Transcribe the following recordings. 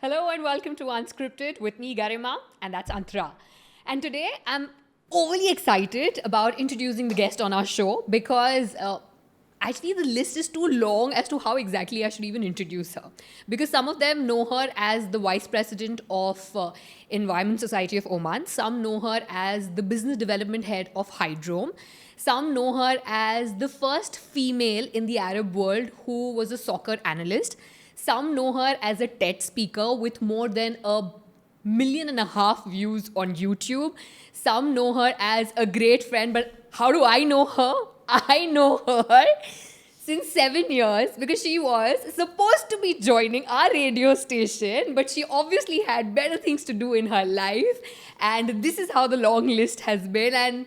Hello and welcome to Unscripted with me, Garima, and that's Antara. And today I'm overly excited about introducing the guest on our show because actually the list is too long as to how exactly I should even introduce her. Because some of them know her as the Vice President of Environment Society of Oman, some know her as the Business Development Head of Hrdrom, some know her as the first female in the Arab world who was a soccer analyst. Some know her as a TED speaker with more than 1.5 million views on YouTube. Some know her as a great friend, but how do I know her? I know her since 7 years because she was supposed to be joining our radio station, but she obviously had better things to do in her life. And this is how the long list has been. And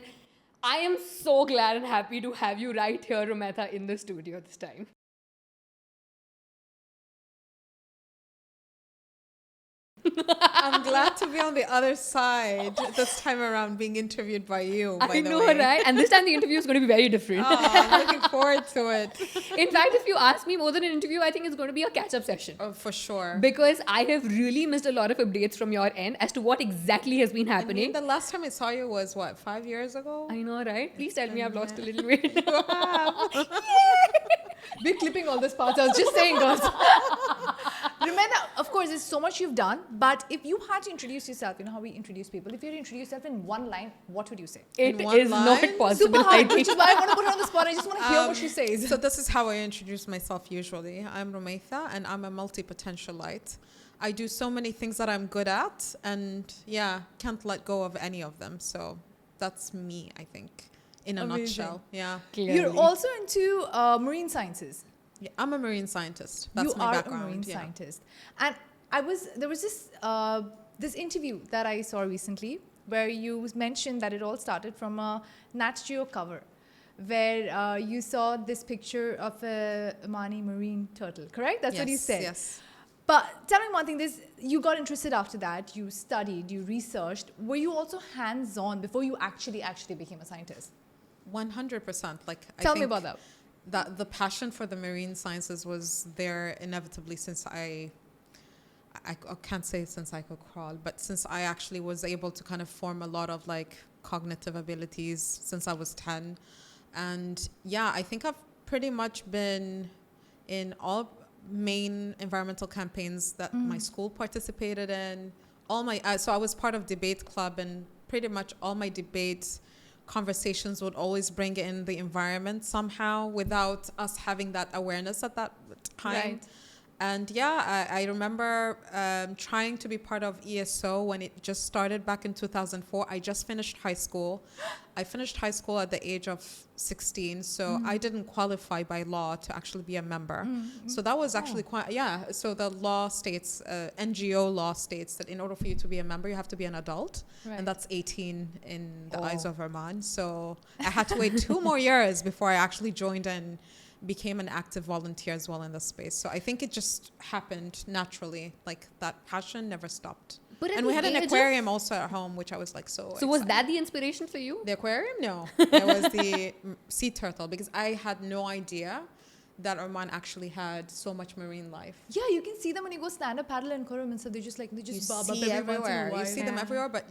I am so glad and happy to have you right here, Rumaitha, in the studio this time. I'm glad to be on the other side this time around being interviewed by you, by I the know, way. right? And this time the interview is going to be very different. Oh, I'm looking forward to it. In fact, if you ask me more than an interview, I think it's going to be a catch-up session. Oh, for sure. Because I have really missed a lot of updates from your end as to what exactly has been I happening. mean, the last time I saw you was, 5 years ago? I know, right? Please tell me I've lost a little weight. We're clipping all this part. I was just saying, girls. Remember, of course, there's so much you've done. But if you had to introduce yourself, you know how we introduce people. If you had to introduce yourself in one line, what would you say? It In one is not line? possible. Super hard, I which think. is why I want to put her on the spot. I just want to hear what she says. So this is how I introduce myself usually. I'm Rumaitha and I'm a multi-potentialite. I do so many things that I'm good at and can't let go of any of them. So that's me, I think, in a Amazing. nutshell. Yeah. Clearly. You're also into marine sciences. Yeah, I'm a marine scientist. That's You my are background. a marine yeah. scientist. And there was this interview that I saw recently where you mentioned that it all started from a Nat Geo cover where you saw this picture of a Omani marine turtle, correct? That's what you said. Yes. But tell me one thing, you got interested after that, you studied, you researched. Were you also hands-on before you actually became a scientist? 100%. Tell me about that. That the passion for the marine sciences was there inevitably since I can't say since I could crawl, but since I actually was able to kind of form a lot of cognitive abilities since I was 10. And I think I've pretty much been in all main environmental campaigns that my school participated in. So I was part of debate club, and pretty much all my debates conversations would always bring in the environment somehow without us having that awareness at that time. Right. And I remember trying to be part of ESO when it just started back in 2004. I just finished high school. I finished high school at the age of 16, so I didn't qualify by law to actually be a member. So that was actually so the law states, NGO law states that in order for you to be a member, you have to be an adult. Right. And that's 18 in the eyes of Oman. So I had to wait 2 more years before I actually joined and became an active volunteer as well in the space. So I think it just happened naturally. That passion never stopped. And we had an aquarium also at home, which I was so excited. was that the inspiration for you? The aquarium? No. It was the sea turtle, because I had no idea that Oman actually had so much marine life. Yeah, you can see them when you go stand up paddle in Kurum and so they just bob up every once in a everywhere. while. You see them everywhere, but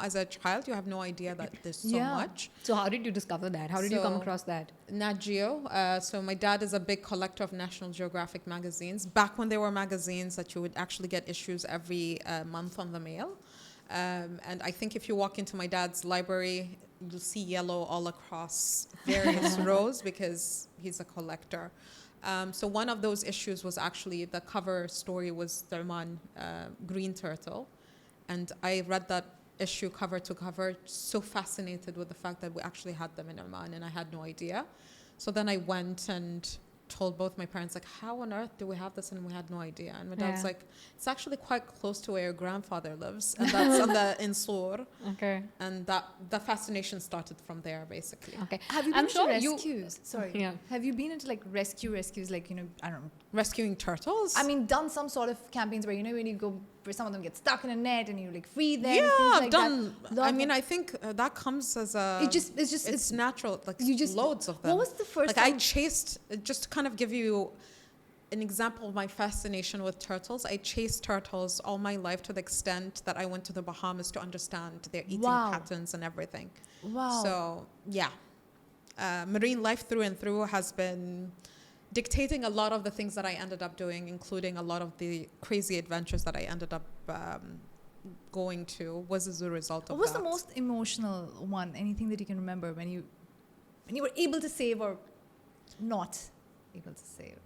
as a child, you have no idea that there's so much. So how did you discover that? How did you come across that? Nat Geo. So my dad is a big collector of National Geographic magazines. Back when there were magazines that you would actually get issues every month on the mail. And I think if you walk into my dad's library, you'll see yellow all across various rows because he's a collector. So one of those issues was actually the cover story was the Oman green turtle. And I read that issue cover to cover, so fascinated with the fact that we actually had them in Oman, and I had no idea. So then I went and told both my parents, how on earth do we have this? And we had no idea. And my dad was it's actually quite close to where your grandfather lives, and that's in Sur. Okay. And the fascination started from there, basically. Okay. Have you been into rescues? Sorry. Yeah. Have you been into rescues, I don't know. Rescuing turtles? I mean, done some sort of campaigns where, when you go, where some of them get stuck in a net and you free them. Yeah, things I've like done. That. I mean, I think that comes as a. It's natural. You just loads of them. What was the first I time? chased, just to kind of give you an example of my fascination with turtles. I chased turtles all my life to the extent that I went to the Bahamas to understand their eating patterns and everything. Wow. So, yeah. Marine life through and through has been dictating a lot of the things that I ended up doing, including a lot of the crazy adventures that I ended up going to was as a result of that. What was the most emotional one? Anything that you can remember when you were able to save or not able to save?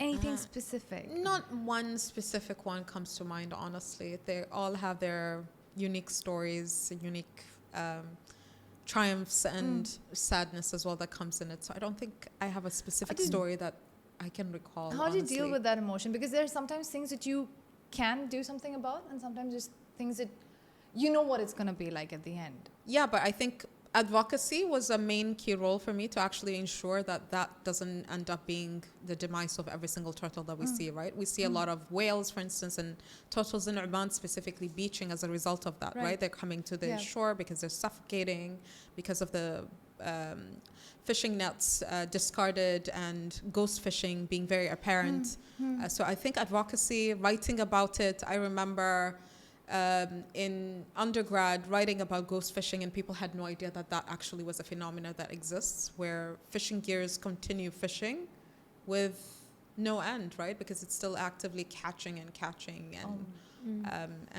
Anything specific? Not one specific one comes to mind, honestly. They all have their unique stories, unique triumphs and sadness as well that comes in it. So I don't think I have a specific story that I can recall. How do you deal with that emotion? Because there are sometimes things that you can do something about, and sometimes there's things that you know what it's going to be like at the end. Yeah, but I think advocacy was a main key role for me to actually ensure that that doesn't end up being the demise of every single turtle that we see, right? We see a lot of whales, for instance, and turtles in Oman specifically beaching as a result of that, right? They're coming to the shore because they're suffocating, because of the fishing nets discarded and ghost fishing being very apparent. So I think advocacy, writing about it, I remember in undergrad writing about ghost fishing, and people had no idea that that actually was a phenomenon that exists, where fishing gears continue fishing with no end, right? Because it's still actively catching and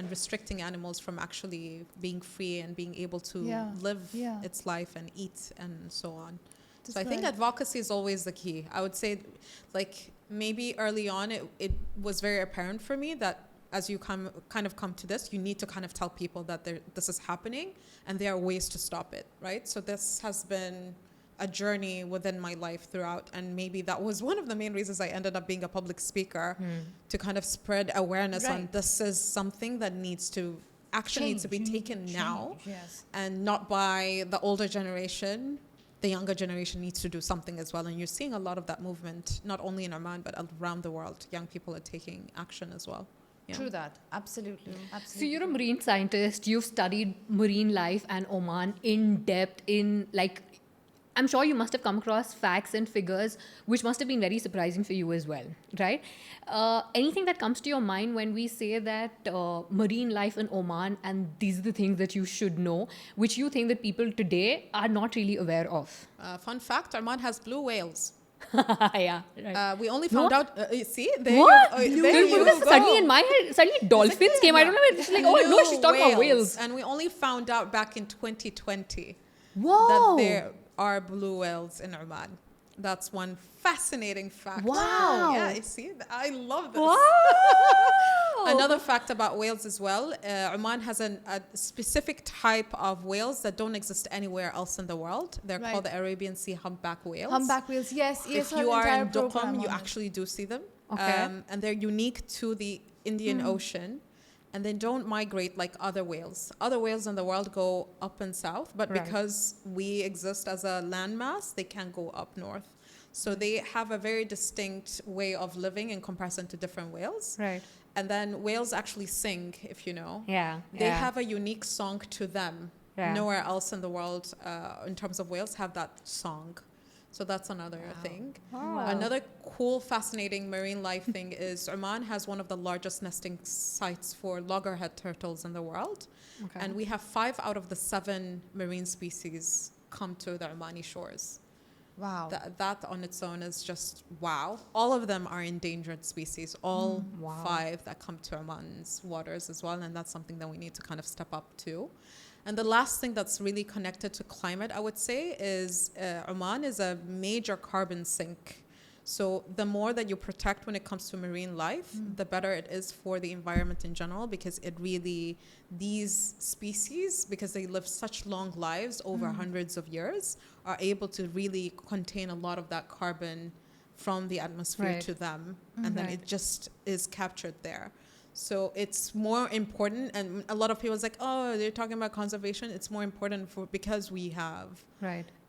restricting animals from actually being free and being able to live its life and eat and so on. So I think advocacy is always the key. I would say, like, maybe early on it was very apparent for me that as you come to this, you need to kind of tell people that this is happening and there are ways to stop it, right? So this has been a journey within my life throughout, and maybe that was one of the main reasons I ended up being a public speaker, to kind of spread awareness on this is something that needs to be taken now, and not by the older generation. The younger generation needs to do something as well, and you're seeing a lot of that movement not only in Oman but around the world. Young people are taking action as well. Yeah. True that. Absolutely. Absolutely. So you're a marine scientist. You've studied marine life and Oman in depth. I'm sure you must have come across facts and figures which must have been very surprising for you as well, right? Anything that comes to your mind when we say that marine life in Oman, and these are the things that you should know, which you think that people today are not really aware of? Fun fact, Oman has blue whales. Yeah, right. We only found out. See, there what? you go. Suddenly in my head, dolphins came. I don't know. It's like, oh no, she's talking about whales. And we only found out back in 2020 Whoa. that there are blue whales in Oman. That's one fascinating fact. Wow. Yeah, you see, I love this. Wow. Another fact about whales as well, Oman has a specific type of whales that don't exist anywhere else in the world. They're called the Arabian Sea humpback whales. Humpback whales, yes. If you are in Duqm, you actually do see them. Okay. And they're unique to the Indian Ocean. And they don't migrate like other whales. Other whales in the world go up and south, but because we exist as a landmass, they can't go up north. So they have a very distinct way of living in comparison to different whales. Right. And then whales actually sing, if you know. Yeah. They have a unique song to them. Yeah. Nowhere else in the world, in terms of whales, have that song. So that's another thing. Wow. Another cool, fascinating marine life thing is Oman has one of the largest nesting sites for loggerhead turtles in the world. Okay. And we have 5 out of the 7 marine species come to the Omani shores. Wow. That on its own is just wow. All of them are endangered species, all 5 that come to Oman's waters as well. And that's something that we need to kind of step up to. And the last thing that's really connected to climate, I would say, is Oman is a major carbon sink. So the more that you protect when it comes to marine life, the better it is for the environment in general, because these species, because they live such long lives over hundreds of years, are able to really contain a lot of that carbon from the atmosphere to them. And then it just is captured there. So it's more important, and a lot of people are like, oh, they're talking about conservation. It's more important because we have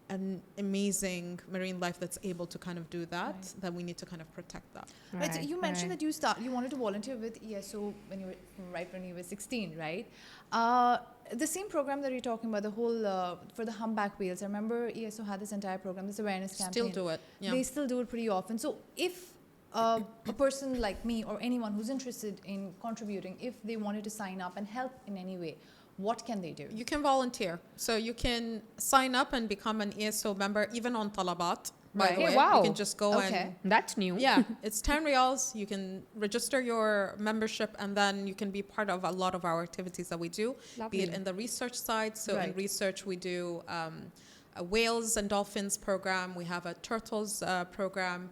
an amazing marine life that's able to kind of do that, that we need to kind of protect that. Right. So you mentioned that you wanted to volunteer with ESO when you were 16, right? The same program that you're talking about, the whole for the humpback whales. I remember ESO had this entire program, this awareness campaign. Still do it. Yeah. They still do it pretty often. So if a person like me or anyone who's interested in contributing, if they wanted to sign up and help in any way, what can they do? You can volunteer. So you can sign up and become an ESO member, even on Talabat, by Right. the Hey, way. wow. You can just go Okay. That's new. yeah, it's 10 riyals. You can register your membership and then you can be part of a lot of our activities that we do, Lovely. be it in the research side. So in Right. research, we do a whales and dolphins program. We have a turtles program.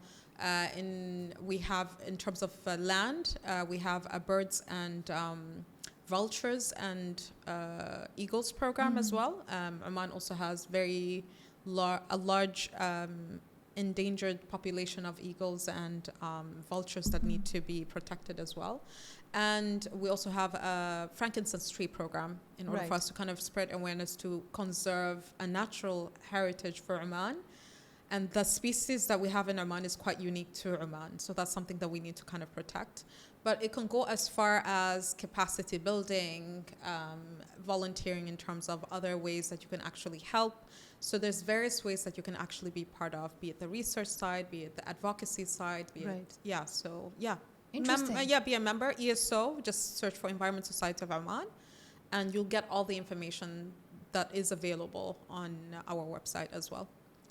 We have, in terms of land, we have a birds and vultures and eagles program as well. Oman also has a large endangered population of eagles and vultures that need to be protected as well. And we also have a frankincense tree program in order for Right. us to kind of spread awareness to conserve a natural heritage for Oman. And the species that we have in Oman is quite unique to Oman. So that's something that we need to kind of protect. But it can go as far as capacity building, volunteering in terms of other ways that you can actually help. So there's various ways that you can actually be part of, be it the research side, be it the advocacy side, be Right. it, yeah, so yeah. Interesting. Be a member, ESO, just search for Environment Society of Oman, and you'll get all the information that is available on our website as well.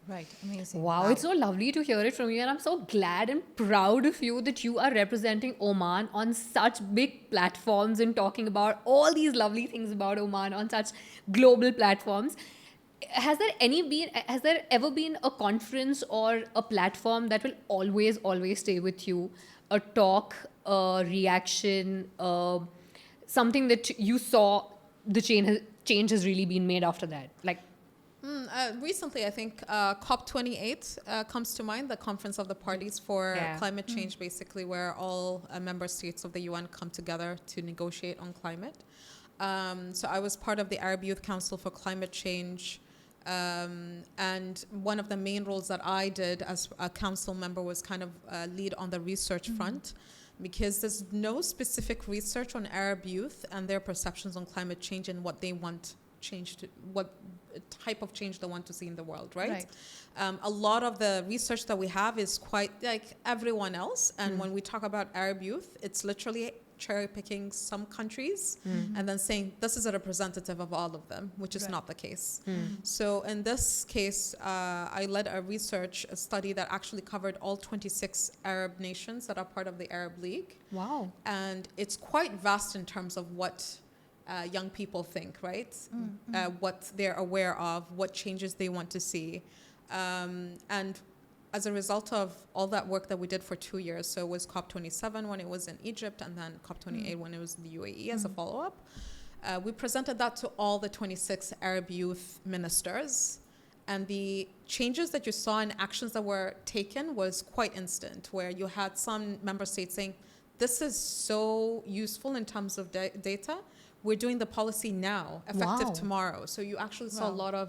Right. Amazing. Wow, it's so lovely to hear it from you, and I'm so glad and proud of you that you are representing Oman on such big platforms and talking about all these lovely things about Oman on such global platforms. Has there ever been a conference or a platform that will always stay with you? A talk, a reaction, something that you saw the change has really been made after that? Like, Recently, I think COP28 comes to mind, the Conference of the Parties for Yeah. Climate Change, basically, where all member states of the UN come together to negotiate on climate. So I was part of the Arab Youth Council for Climate Change. And one of the main roles that I did as a council member was kind of lead on the research front, because there's no specific research on Arab youth and their perceptions on climate change and what they want change to, what type of change they want to see in the world, right? A lot of the research that we have is quite like everyone else. And when we talk about Arab youth, it's literally cherry picking some countries and then saying this is a representative of all of them, which is Right. not the case. So in this case, I led a research study that actually covered all 26 Arab nations that are part of the Arab League. wow. And it's quite vast in terms of what young people think, right? What they're aware of, what changes they want to see. And as a result of all that work that we did for 2 years, so it was COP27 when it was in Egypt, and then COP28 when it was in the UAE as a follow-up, we presented that to all the 26 Arab youth ministers. And the changes that you saw and actions that were taken was quite instant, where you had some member states saying, this is so useful in terms of data. We're doing the policy now, effective Wow. tomorrow. So you actually saw a Wow. lot of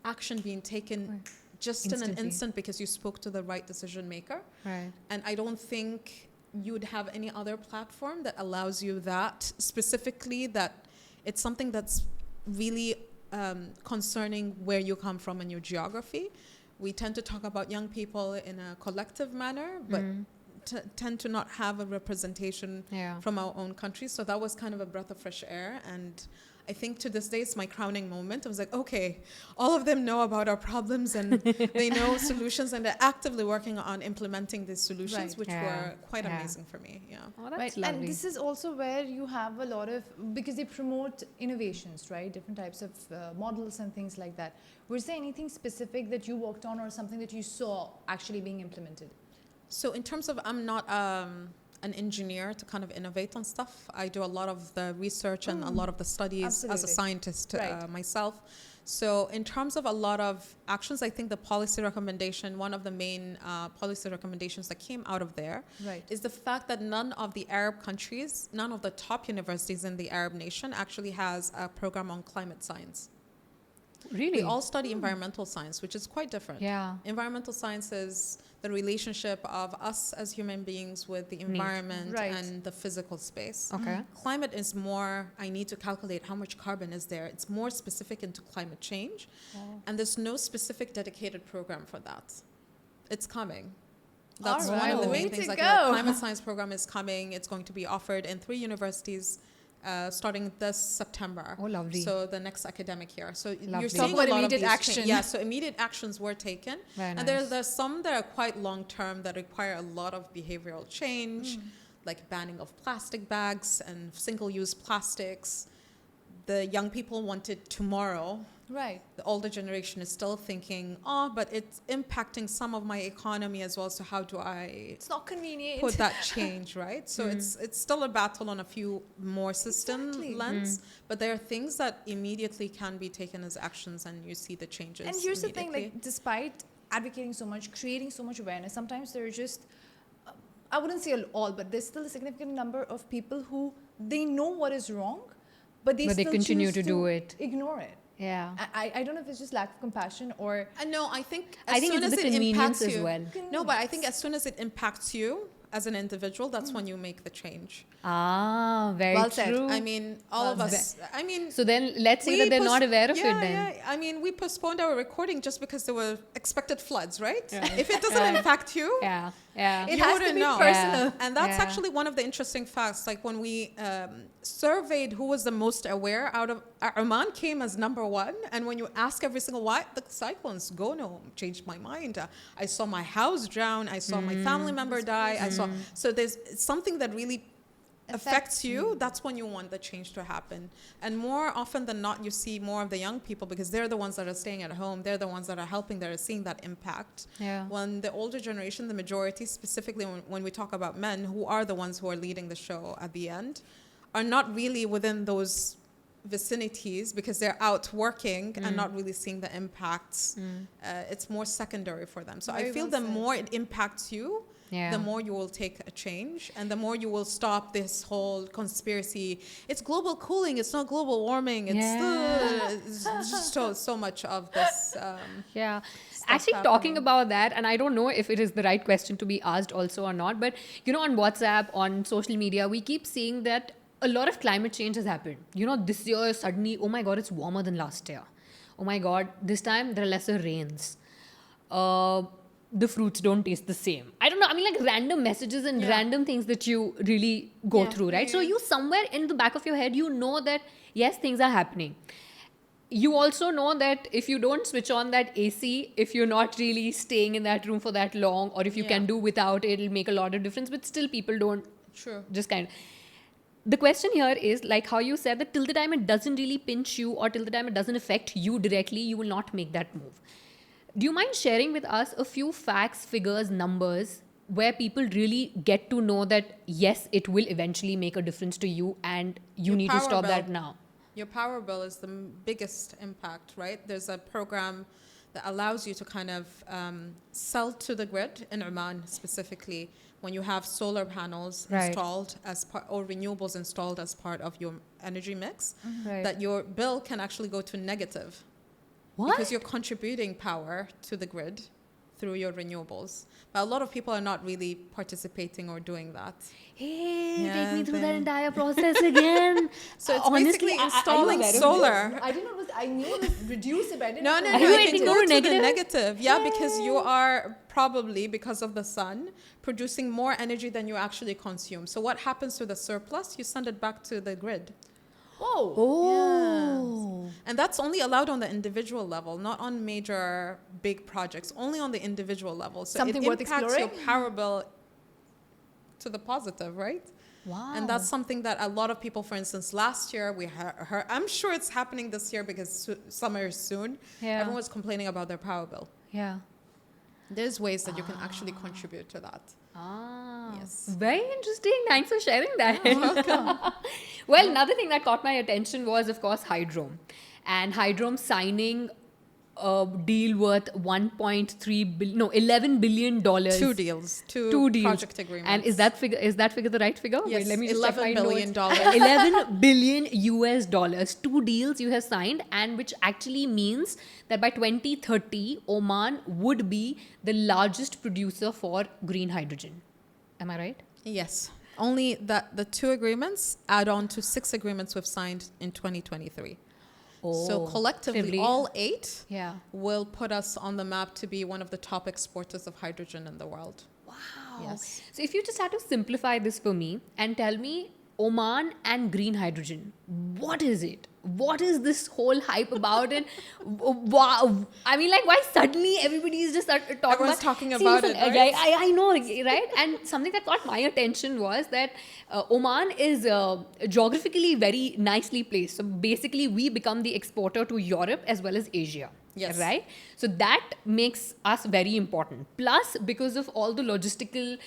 action being taken just in an Instantly. instant because you spoke to the right decision maker. Right. And I don't think you would have any other platform that allows you that specifically, that it's something that's really concerning where you come from and your geography. We tend to talk about young people in a collective manner, but tend to not have a representation Yeah. from our own country. So that was kind of a breath of fresh air. And I think to this day, it's my crowning moment. I was like, okay, all of them know about our problems and they know solutions, and they're actively working on implementing these solutions, Right. which Yeah. were quite Yeah. amazing for me. Yeah. Oh, that's Right. lovely. And this is also where you have a lot of, because they promote innovations, right? Different types of models and things like that. Was there anything specific that you worked on or something that you saw actually being implemented? So in terms of, I'm not an engineer to kind of innovate on stuff. I do a lot of the research and a lot of the studies as a Absolutely. scientist Right. myself. So in terms of a lot of actions, I think the policy recommendation, one of the main policy recommendations that came out of there Right. is the fact that none of the Arab countries, none of the top universities in the Arab nation actually has a program on climate science. Really? We all study environmental science, which is quite different. Yeah. Environmental science is the relationship of us as human beings with the environment Right. and the physical space. Okay. Climate is more, I need to calculate how much carbon is there. It's more specific into climate change. And there's no specific dedicated program for that. It's coming. That's All one of the right. main Way things. to Like go. the climate science program is coming. It's going to be offered in 3 universities starting this September. Oh, lovely. So the next academic year. So you're Lovely. seeing Talk about a lot immediate of these action. Yeah, so immediate actions were taken. Very And nice. there's some that are quite long term that require a lot of behavioral change, like banning of plastic bags and single-use plastics. The young people want it tomorrow. Right. The older generation is still thinking, oh, but it's impacting some of my economy as well. So how do I It's not convenient. put that change, right? So it's still a battle on a few more system Exactly. lens, but there are things that immediately can be taken as actions, and you see the changes. And here's the thing, immediately. like, despite advocating so much, creating so much awareness, sometimes there are just, I wouldn't say all, but there's still a significant number of people who, they know what is wrong, but they But they still continue choose to do it. Ignore it. Yeah. I don't know if it's just lack of compassion or... No, I think I think soon it's as the it convenience impacts as you, well. No, but I think as soon as it impacts you as an individual, that's when you make the change. Ah, very Well said. true. I mean, all Well of us. I mean, So then let's say we that they're not aware of yeah, it then. Yeah, I mean, we postponed our recording just because there were expected floods, right? If it doesn't impact you, Yeah. Yeah. It you has to wouldn't be know. personal. Yeah. And that's Yeah. actually one of the interesting facts. Like when we surveyed who was the most aware out of Oman came as number one. And when you ask every single why, the cyclones go no, changed my mind. I saw my house drown. I saw my family member die. I saw. So there's something that really affects you. That's when you want the change to happen. And more often than not, you see more of the young people because they're the ones that are staying at home. They're the ones that are helping. That are seeing that impact. Yeah. When the older generation, the majority, specifically when we talk about men, who are the ones who are leading the show at the end, are not really within those vicinities because they're out working and not really seeing the impacts. It's more secondary for them. So I Very feel well the said. more it impacts you, Yeah. the more you will take a change and the more you will stop this whole conspiracy. It's global cooling. It's not global warming. It's just so much of this. Yeah. Stuff Actually, talking happening. about that, and I don't know if it is the right question to be asked also or not, but on WhatsApp, on social media, we keep seeing that a lot of climate change has happened. This year suddenly, oh my God, it's warmer than last year. Oh my God, this time there are lesser rains. The fruits don't taste the same. I don't know. I mean, like random messages and random things that you really go Yeah. through, right? So you somewhere in the back of your head, you know that yes, things are happening. You also know that if you don't switch on that AC, if you're not really staying in that room for that long, or if you can Yeah. do without it, it'll make a lot of difference. But still, people don't True. just kind of. The question here is like how you said that till the time it doesn't really pinch you or till the time it doesn't affect you directly, you will not make that move. Do you mind sharing with us a few facts, figures, numbers where people really get to know that yes, it will eventually make a difference to you and you Your need to power stop bill. that now? Your power bill is the biggest impact, right? There's a program that allows you to kind of sell to the grid in Oman specifically when you have solar panels Right. installed as part or renewables installed as part of your energy mix, Right. that your bill can actually go to negative What? because you're contributing power to the grid through your renewables. But a lot of people are not really participating or doing that. Hey, Yeah, take me through that then- entire process again. So it's Honestly, basically are you installing aware of this? solar. I didn't know it was, I knew it was reducible. I didn't No, know no, Are no. you It waiting can to go go to the negative? negative. Yeah, because you are probably, because of the sun, producing more energy than you actually consume. So what happens to the surplus? You send it back to the grid. Whoa. Oh. And that's only allowed on the individual level, not on major big projects, only on the individual level. So Something it worth impacts your exploring? power bill to the positive, right? Wow. And that's something that a lot of people, for instance, last year we heard, I'm sure it's happening this year because summer is soon. Yeah. Everyone was complaining about their power bill. Yeah. There's ways that you can actually contribute to that. Ah, Yes. very interesting. Thanks for sharing that. Well, another thing that caught my attention was, of course, Hrdrom. And Hrdrom signing a deal worth $11 billion. Two deals, Two deals. project agreements. And is that figure the right figure? Yes, let me just check my $11 billion. notes. $11 billion US dollars. 2 deals you have signed, and which actually means that by 2030, Oman would be the largest producer for green hydrogen. Am I right? Yes. Only that the 2 agreements add on to 6 agreements we've signed in 2023. So collectively, February. all 8 Yeah. will put us on the map to be one of the top exporters of hydrogen in the world. Wow. Yes. So if you just had to simplify this for me and tell me Oman and green hydrogen, what is it? What is this whole hype about it? Wow. I mean, like, why suddenly everybody is just talking Everyone's about talking See, about listen, it, right? I know, right? And something that caught my attention was that Oman is geographically very nicely placed. So basically, we become the exporter to Europe as well as Asia. Yes. Right? So that makes us very important. Plus, because of all the logistical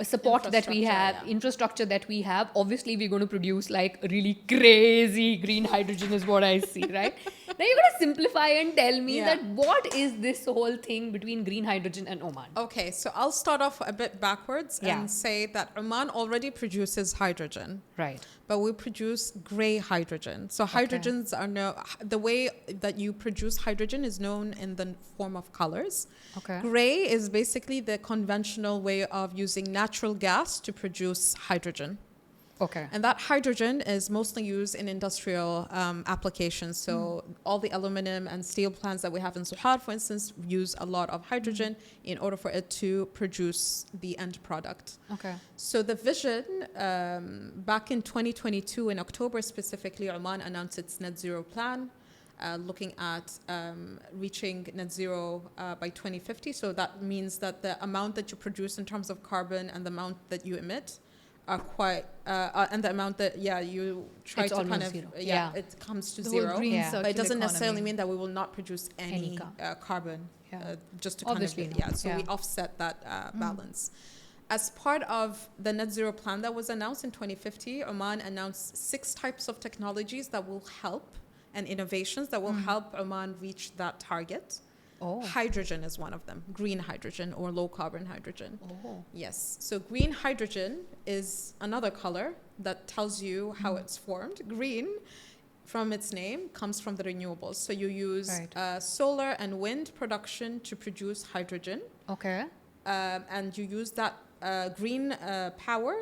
support that we have, Infrastructure, yeah. infrastructure that we have, obviously we're going to produce like really crazy green hydrogen is what I see, right? Now you're going to simplify and tell me Yeah. that what is this whole thing between green hydrogen and Oman? Okay, so I'll start off a bit backwards Yeah. and say that Oman already produces hydrogen. Right. But we produce gray hydrogen. So hydrogens are the way that you produce hydrogen is known in the form of colors. Okay. Gray is basically the conventional way of using natural gas to produce hydrogen. Okay. And that hydrogen is mostly used in industrial applications. So all the aluminum and steel plants that we have in Suhar, for instance, use a lot of hydrogen in order for it to produce the end product. Okay. So the vision, back in 2022, in October specifically, Oman announced its net zero plan, looking at reaching net zero by 2050. So that means that the amount that you produce in terms of carbon and the amount that you emit are quite, and the amount that, you try It's to kind almost of, zero. it comes to The whole zero. green Yeah. circular But it doesn't necessarily economy. mean that we will not produce any carbon, Yeah. just to Obviously kind of, not. so we offset that balance. As part of the net zero plan that was announced in 2050, Oman announced 6 types of technologies that will help and innovations that will help Oman reach that target. Oh. Hydrogen is one of them, green hydrogen or low carbon hydrogen. Oh. Yes, so green hydrogen is another color that tells you how it's formed. Green, from its name, comes from the renewables. So you use Right. solar and wind production to produce hydrogen. Okay. And you use that green power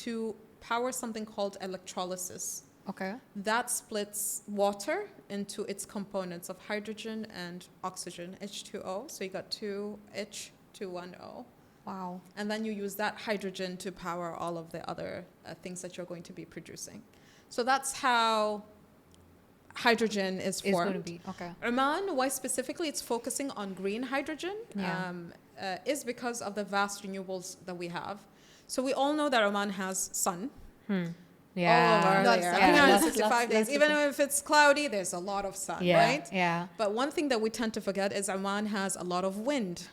to power something called electrolysis. Okay. That splits water into its components of hydrogen and oxygen, H2O. So you got 2H210. Wow. And then you use that hydrogen to power all of the other things that you're going to be producing. So that's how hydrogen is It's formed. going to be. Okay. Oman, why specifically it's focusing on green hydrogen, Yeah. is because of the vast renewables that we have. So we all know that Oman has sun Yeah. all over Lots there. of I think sun. 365 Lots days. of Even sun. if it's cloudy, there's a lot of sun, Yeah. right? Yeah. But one thing that we tend to forget is Oman has a lot of wind.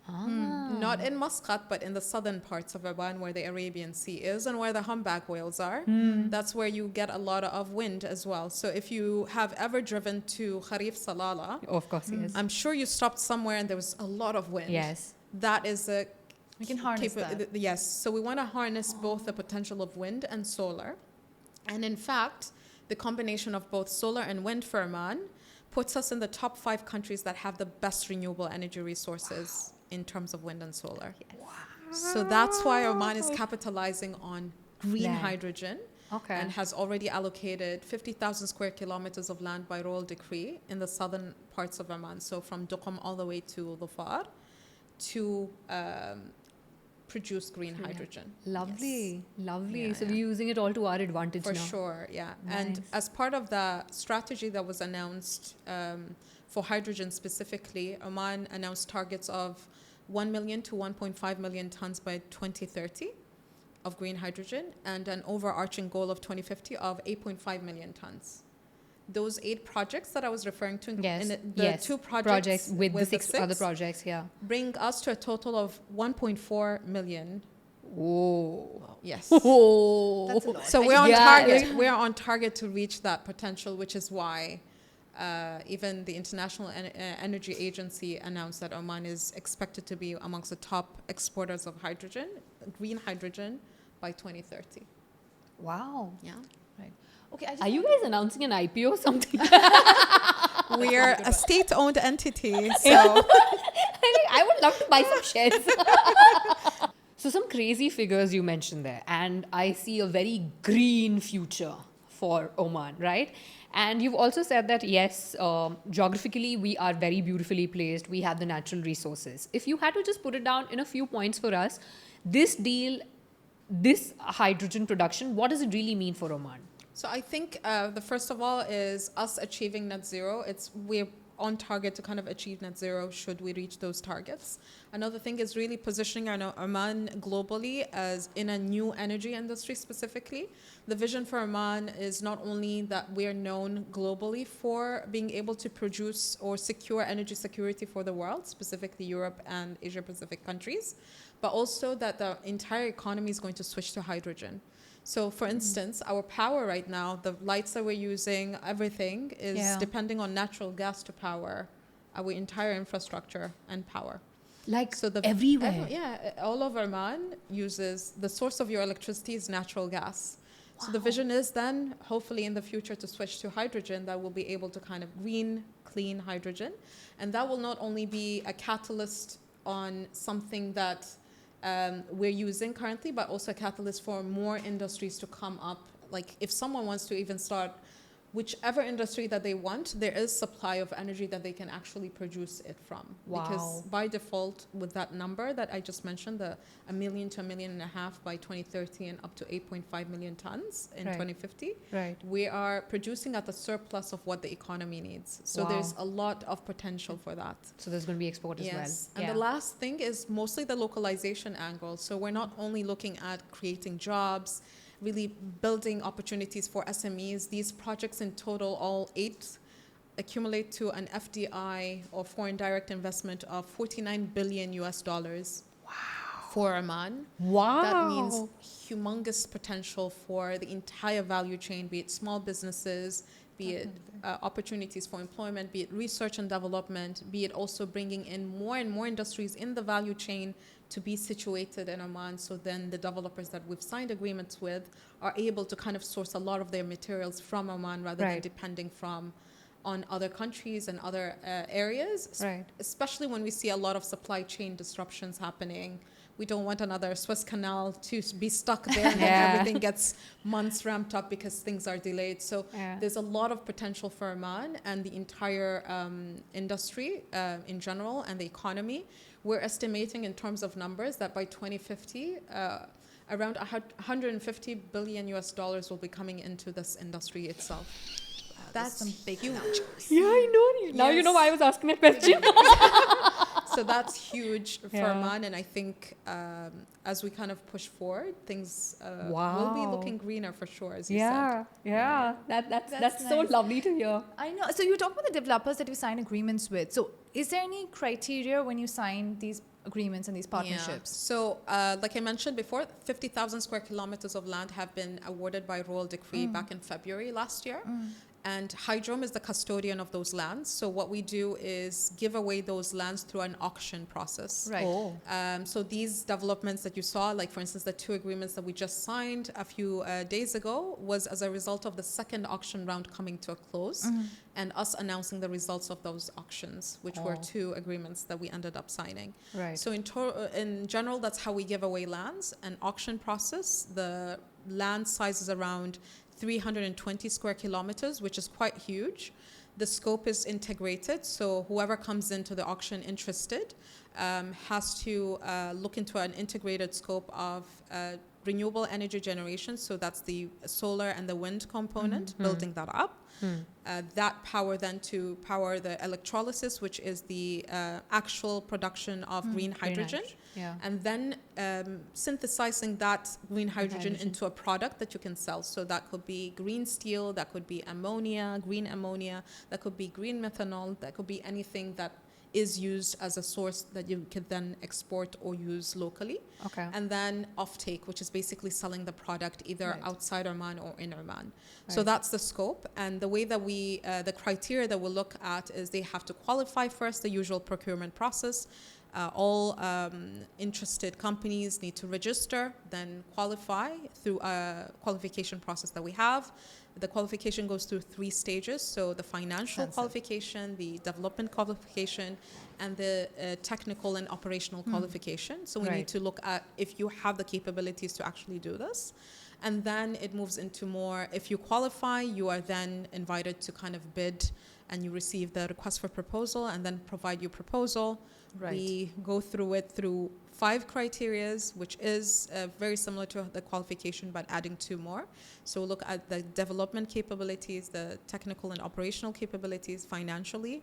Not in Muscat, but in the southern parts of Oman where the Arabian Sea is and where the humpback whales are. That's where you get a lot of wind as well. So if you have ever driven to Kharif Salala, Of course, yes. I'm sure you stopped somewhere and there was a lot of wind. Yes. That is a We can harness that. Yes. So we want to harness both the potential of wind and solar. And in fact, the combination of both solar and wind for Oman puts us in the top 5 countries that have the best renewable energy resources in terms of wind and solar. So that's why Oman is capitalizing on green Land. hydrogen Okay. and has already allocated 50,000 square kilometers of land by royal decree in the southern parts of Oman. So from Duqm all the way to Dhofar to produce green hydrogen. Lovely. Lovely. Yeah, So yeah. we're using it all to our advantage For now. sure, yeah. Nice. And as part of the strategy that was announced for hydrogen specifically, Oman announced targets of 1 million to 1.5 million tons by 2030 of green hydrogen and an overarching goal of 2050 of 8.5 million tons. Those 8 projects that I was referring to, Yes. the Yes. 2 projects with the 6 other projects, yeah. bring us to a total of 1.4 million. Whoa. Yes. Oh. That's a lot. So we're on Yeah, target. like- We're on target to reach that potential, which is why even the International Energy Agency announced that Oman is expected to be amongst the top exporters of hydrogen, green hydrogen, by 2030. Wow. Yeah. Right. Okay. I just Are you guys announcing an IPO or something? We are a state-owned entity, so I would love to buy some shares. So some crazy figures you mentioned there, and I see a very green future for Oman, right? And you've also said that, yes, geographically, we are very beautifully placed. We have the natural resources. If you had to just put it down in a few points for us, this deal, this hydrogen production, what does it really mean for Oman? So I think the first of all is us achieving net zero. We're on target to kind of achieve net zero should we reach those targets. Another thing is really positioning Oman globally as in a new energy industry specifically. The vision for Oman is not only that we're known globally for being able to produce or secure energy security for the world, specifically Europe and Asia Pacific countries, but also that the entire economy is going to switch to hydrogen. So for instance, our power right now, the lights that we're using, everything is depending on natural gas to power our entire infrastructure and power. Like so everywhere? All of Oman uses, the source of your electricity is natural gas. Wow. So the vision is then, hopefully in the future, to switch to hydrogen that will be able to kind of green, clean hydrogen. And that will not only be a catalyst on something that we're using currently, but also a catalyst for more industries to come up. Like if someone wants to even start whichever industry that they want, there is supply of energy that they can actually produce it from. Wow. Because by default, with that number that I just mentioned, the 1 million to 1.5 million by 2030 and up to 8.5 million tons in 2050, we are producing at the surplus of what the economy needs. So there's a lot of potential for that. So there's going to be export as well. And the last thing is mostly the localization angle. So we're not only looking at creating jobs, really building opportunities for SMEs. These projects in total, all 8, accumulate to an FDI or foreign direct investment of $49 billion for Oman. Wow. That means humongous potential for the entire value chain, be it small businesses, be it opportunities for employment, be it research and development, be it also bringing in more and more industries in the value chain to be situated in Oman. So then the developers that we've signed agreements with are able to kind of source a lot of their materials from Oman rather than depending on other countries and other areas, especially when we see a lot of supply chain disruptions happening. We don't want another Suez Canal to be stuck there and then everything gets months ramped up because things are delayed. So there's a lot of potential for Oman and the entire industry in general and the economy. We're estimating in terms of numbers that by 2050, around $150 billion will be coming into this industry itself. That's some big numbers. Yeah, I know. Now you know why I was asking that question. So that's huge for Oman, and I think as we kind of push forward, things will be looking greener for sure, as you said. That's nice. So lovely to hear. I know. So you talk about the developers that you sign agreements with. So is there any criteria when you sign these agreements and these partnerships? So like I mentioned before, 50,000 square kilometers of land have been awarded by royal decree back in February last year. And Hrdrom is the custodian of those lands. So what we do is give away those lands through an auction process. So these developments that you saw, like for instance, the 2 agreements that we just signed a few days ago, was as a result of the second auction round coming to a close and us announcing the results of those auctions, which were 2 agreements that we ended up signing. So in general, that's how we give away lands. An auction process, the land size is around 320 square kilometers, which is quite huge. The scope is integrated, so whoever comes into the auction interested has to look into an integrated scope of renewable energy generation, so that's the solar and the wind component, building that up. That power then to power the electrolysis, which is the actual production of green hydrogen. And then synthesizing that green hydrogen into a product that you can sell. So that could be green steel, that could be ammonia, green ammonia, that could be green methanol, that could be anything that is used as a source that you can then export or use locally. And then offtake, which is basically selling the product either outside Oman or in Oman. So that's the scope. And the way that we, the criteria that we'll look at is they have to qualify first, the usual procurement process. All interested companies need to register, then qualify through a qualification process that we have. The qualification goes through 3 stages. So the financial qualification, the development qualification, and the technical and operational qualification. So we need to look at if you have the capabilities to actually do this. And then it moves into more, if you qualify, you are then invited to kind of bid, and you receive the request for proposal and then provide your proposal. Right. We go through it through 5 criterias, which is very similar to the qualification, but adding 2 more. So look at the development capabilities, the technical and operational capabilities, financially,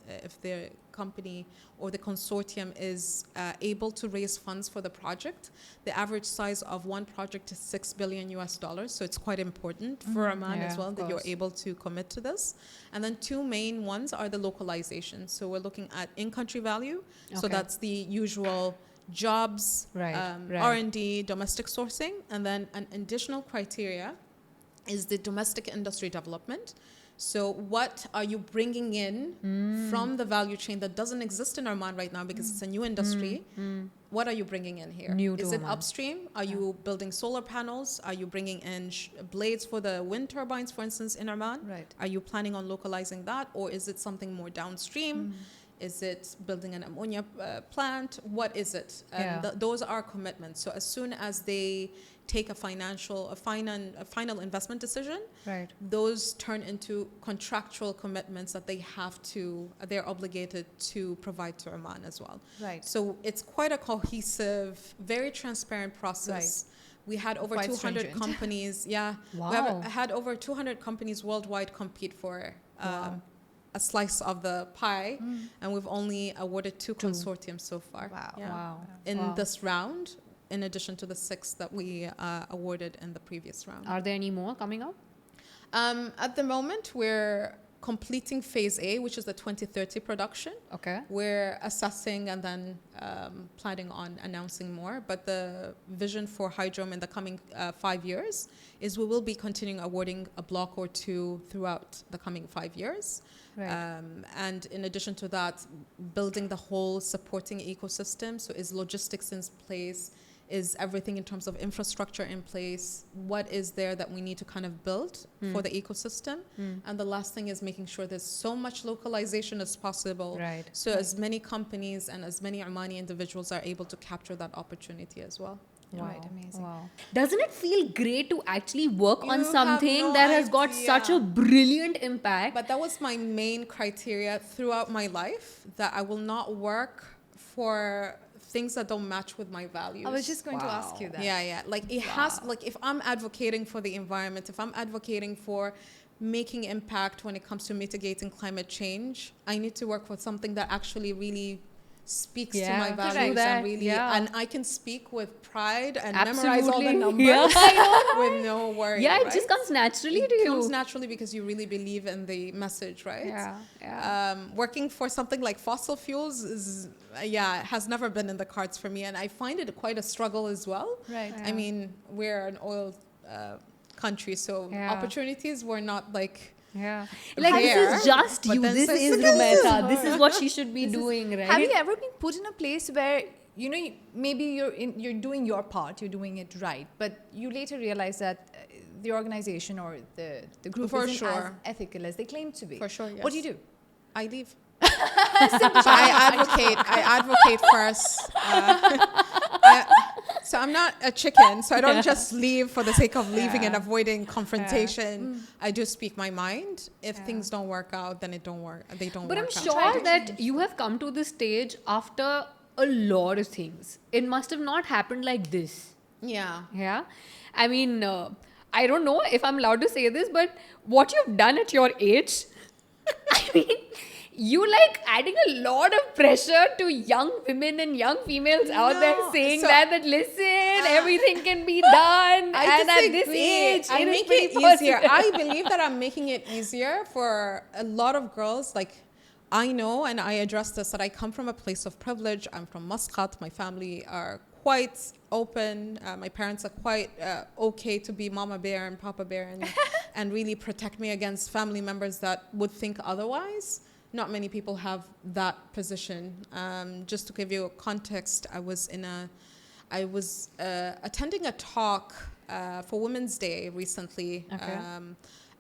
if the company or the consortium is able to raise funds for the project. The average size of one project is $6 billion US, so it's quite important for Oman as well that you're able to commit to this. And then 2 main ones are the localization. So we're looking at in-country value. So that's the usual jobs, R&D, domestic sourcing, and then an additional criteria is the domestic industry development. So what are you bringing in from the value chain that doesn't exist in Oman right now because it's a new industry? What are you bringing in here? Is it upstream? Are you building solar panels? Are you bringing in blades for the wind turbines, for instance, in Oman? Right. Are you planning on localizing that? Or is it something more downstream? Is it building an ammonia plant? What is it? Those are commitments. So as soon as they take a final investment decision, those turn into contractual commitments that they're obligated to provide to Oman as well. So it's quite a cohesive, very transparent process. We had over 200 companies. We have had over 200 companies worldwide compete for a slice of the pie, and we've only awarded 2 consortiums so far. In this round, in addition to the 6 that we awarded in the previous round. Are there any more coming up? At the moment, we're completing phase A, which is the 2030 production. We're assessing and then planning on announcing more. But the vision for Hrdrom in the coming 5 years is we will be continuing awarding a block or 2 throughout the coming 5 years. And in addition to that, building the whole supporting ecosystem. So is logistics in place? Is everything in terms of infrastructure in place? What is there that we need to kind of build for the ecosystem? And the last thing is making sure there's so much localization as possible. So as many companies and as many Omani individuals are able to capture that opportunity as well. Amazing. Doesn't it feel great to actually work on something that has got such a brilliant impact? But that was my main criteria throughout my life, that I will not work for things that don't match with my values. I was just going to ask you that. Like it has, like if I'm advocating for the environment, if I'm advocating for making impact when it comes to mitigating climate change, I need to work for something that actually really speaks to my values and really, and I can speak with pride and memorize all the numbers with no worry. It just comes naturally to you. It comes naturally because you really believe in the message, right? Working for something like fossil fuels is, has never been in the cards for me, and I find it quite a struggle as well. I mean, we're an oil country, so opportunities were not like. Like this is just you. This is Rumaitha. This is what she should be doing, right? Have you ever been put in a place where maybe you're doing your part, you're doing it right, but you later realize that the organization or the group isn't as ethical as they claim to be? For sure, yes. What do you do? I leave. I advocate first. So I'm not a chicken, so I don't just leave for the sake of leaving and avoiding confrontation. I do speak my mind. If things don't work out, then they don't work out. But I'm sure that you have come to this stage after a lot of things. It must have not happened like this. Yeah. I mean, I don't know if I'm allowed to say this, but what you've done at your age, I mean, you like adding a lot of pressure to young women and young females out there saying that listen, everything can be done. And at this age, I make it easier. I believe that I'm making it easier for a lot of girls. Like, I know, and I address this, that I come from a place of privilege. I'm from Muscat. My family are quite open. My parents are quite okay to be mama bear and papa bear and really protect me against family members that would think otherwise. Not many people have that position. Just to give you a context, I was attending a talk for Women's Day recently.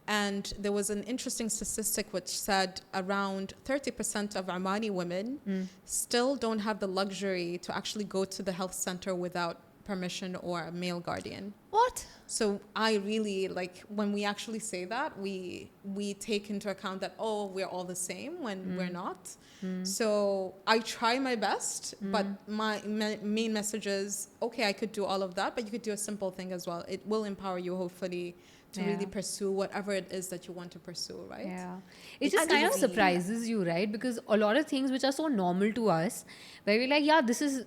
And there was an interesting statistic which said around 30% of Omani women still don't have the luxury to actually go to the health center without permission or a male guardian. What? So I really like when we actually say that, we take into account that, oh, we're all the same when we're not. So I try my best, but my main message is, okay, I could do all of that, but you could do a simple thing as well. It will empower you, hopefully, to really pursue whatever it is that you want to pursue, right? Yeah. It just kind of surprises you, right? Because a lot of things which are so normal to us, where we're like, yeah, this is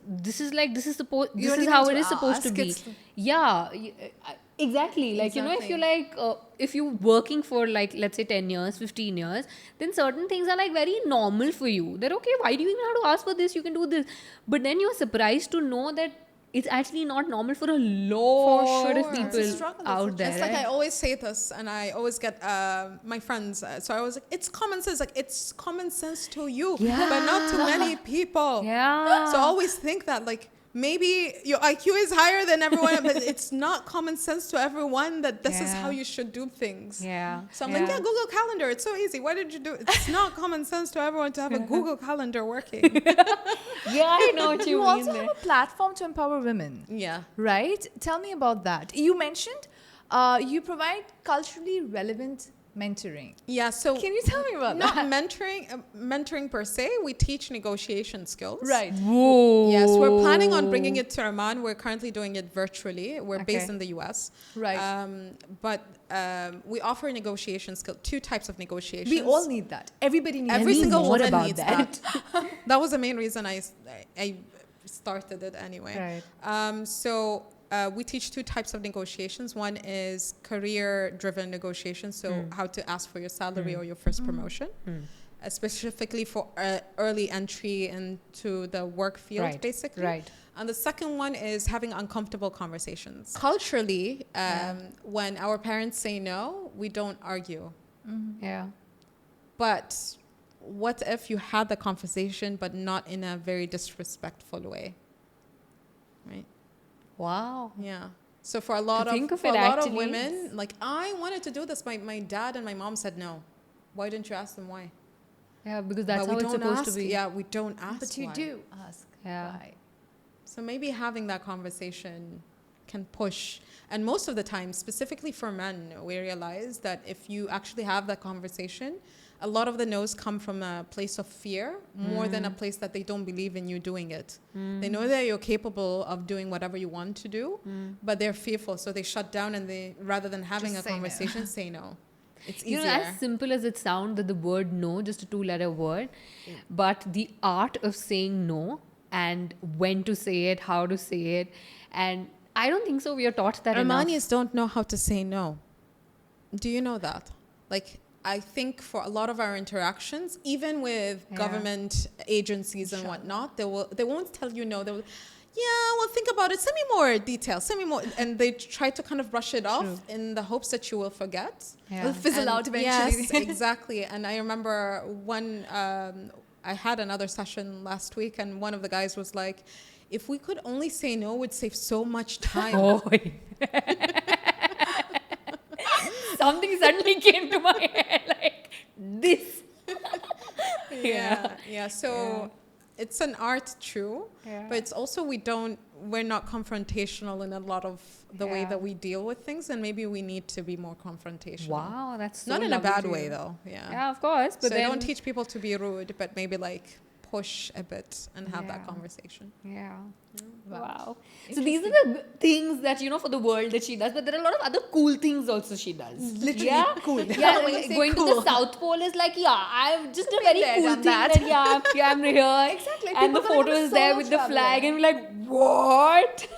how it is supposed to be. Yeah. Exactly. Like, you know, if you're like, if you're working for like, let's say 10 years, 15 years, then certain things are like very normal for you. They're okay. Why do you even have to ask for this? You can do this. But then you're surprised to know that it's actually not normal for a lot of people out there. It's like I always say this, and I always get my friends. So I was like, it's common sense. Like, it's common sense to you, but not to many people. Yeah. So I always think that, like, maybe your IQ is higher than everyone, but it's not common sense to everyone that this is how you should do things. Yeah. So I'm like, Google Calendar. It's so easy. Why did you do it? It's not common sense to everyone to have a Google Calendar working. I know what you mean. You also have a platform to empower women. Yeah. Right? Tell me about that. You mentioned you provide culturally relevant mentoring. Yeah, so can you tell me about not that? mentoring per se. We teach negotiation skills. Right. Whoa. Yes, we're planning on bringing it to Oman. We're currently doing it virtually. We're based in the US. Right. But we offer negotiation skill, 2 types of negotiations. We all need that. Everybody needs Every that. single more woman about needs that. that. That was the main reason I started it anyway. Right. So we teach 2 types of negotiations. One is career-driven negotiations, so how to ask for your salary or your first promotion, specifically for early entry into the work field, basically. Right. And the second one is having uncomfortable conversations. Culturally, when our parents say no, we don't argue. Yeah. But what if you had the conversation, but not in a very disrespectful way? Right? Wow. Yeah. So for a lot of women, like, I wanted to do this. My dad and my mom said no. Why didn't you ask them why? Yeah, because that's how it's supposed to be. Yeah, we don't ask. But you why. do ask. Yeah. Why? So maybe having that conversation can push. And most of the time, specifically for men, we realize that if you actually have that conversation, a lot of the no's come from a place of fear more than a place that they don't believe in you doing it. They know that you're capable of doing whatever you want to do, but they're fearful. So they shut down, and they, rather than having Just a conversation, say no. It's easier. You know, as simple as it sounds, that the word no, just a 2-letter word, but the art of saying no and when to say it, how to say it, and I don't think so we are taught that enough. Omanis don't know how to say no. Do you know that? Like, I think for a lot of our interactions, even with government agencies and whatnot, they won't tell you no. They'll, well, think about it. Send me more details. Send me more. And they try to kind of brush it off in the hopes that you will forget. Yeah. It'll fizzle out eventually. Yes, exactly. And I remember I had another session last week, and one of the guys was like, if we could only say no, it would save so much time. Oh, something suddenly came to my head, like this. So it's an art, true, but it's also we're not confrontational in a lot of the way that we deal with things, and maybe we need to be more confrontational. Wow, that's so not in a lovely bad to way hear. though. Yeah, of course. But so then, I don't teach people to be rude, but maybe like push a bit and have that conversation. Yeah. Wow. Wow. So these are the things that, you know, for the world that she does, but there are a lot of other cool things also she does. Literally cool. Yeah, When you say going cool. to the South Pole is like, I've just a very there, cool done thing that. that, I'm here. Exactly. And the People feel like photo I'm a is there solo with the traveler. flag, and we're like, what?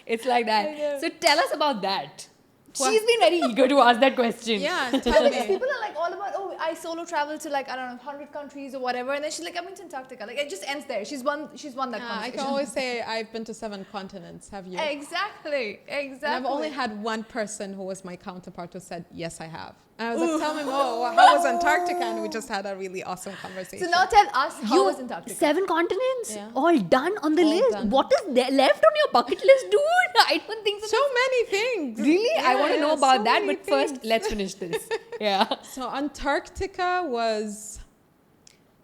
It's like I know. that. So tell us about that. She's been very eager to ask that question. Yeah, Because tell me. people are like all about, I solo travel to like, I don't know, 100 countries or whatever. And then she's like, I've been to Antarctica. Like, it just ends there. She's won that I conversation. can always say I've been to 7 continents. Have you? Exactly. And I've only had one person who was my counterpart who said, yes, I have. And I was like, tell me more. How was Antarctica? And we just had a really awesome conversation. So now tell us, how was Antarctica? 7 continents, Yeah. all done on the All list. done. What is there left on your bucket list, dude? I don't think so. So many things. Really? I want to know about so that, many but first, things. let's finish this. Yeah. So Antarctica was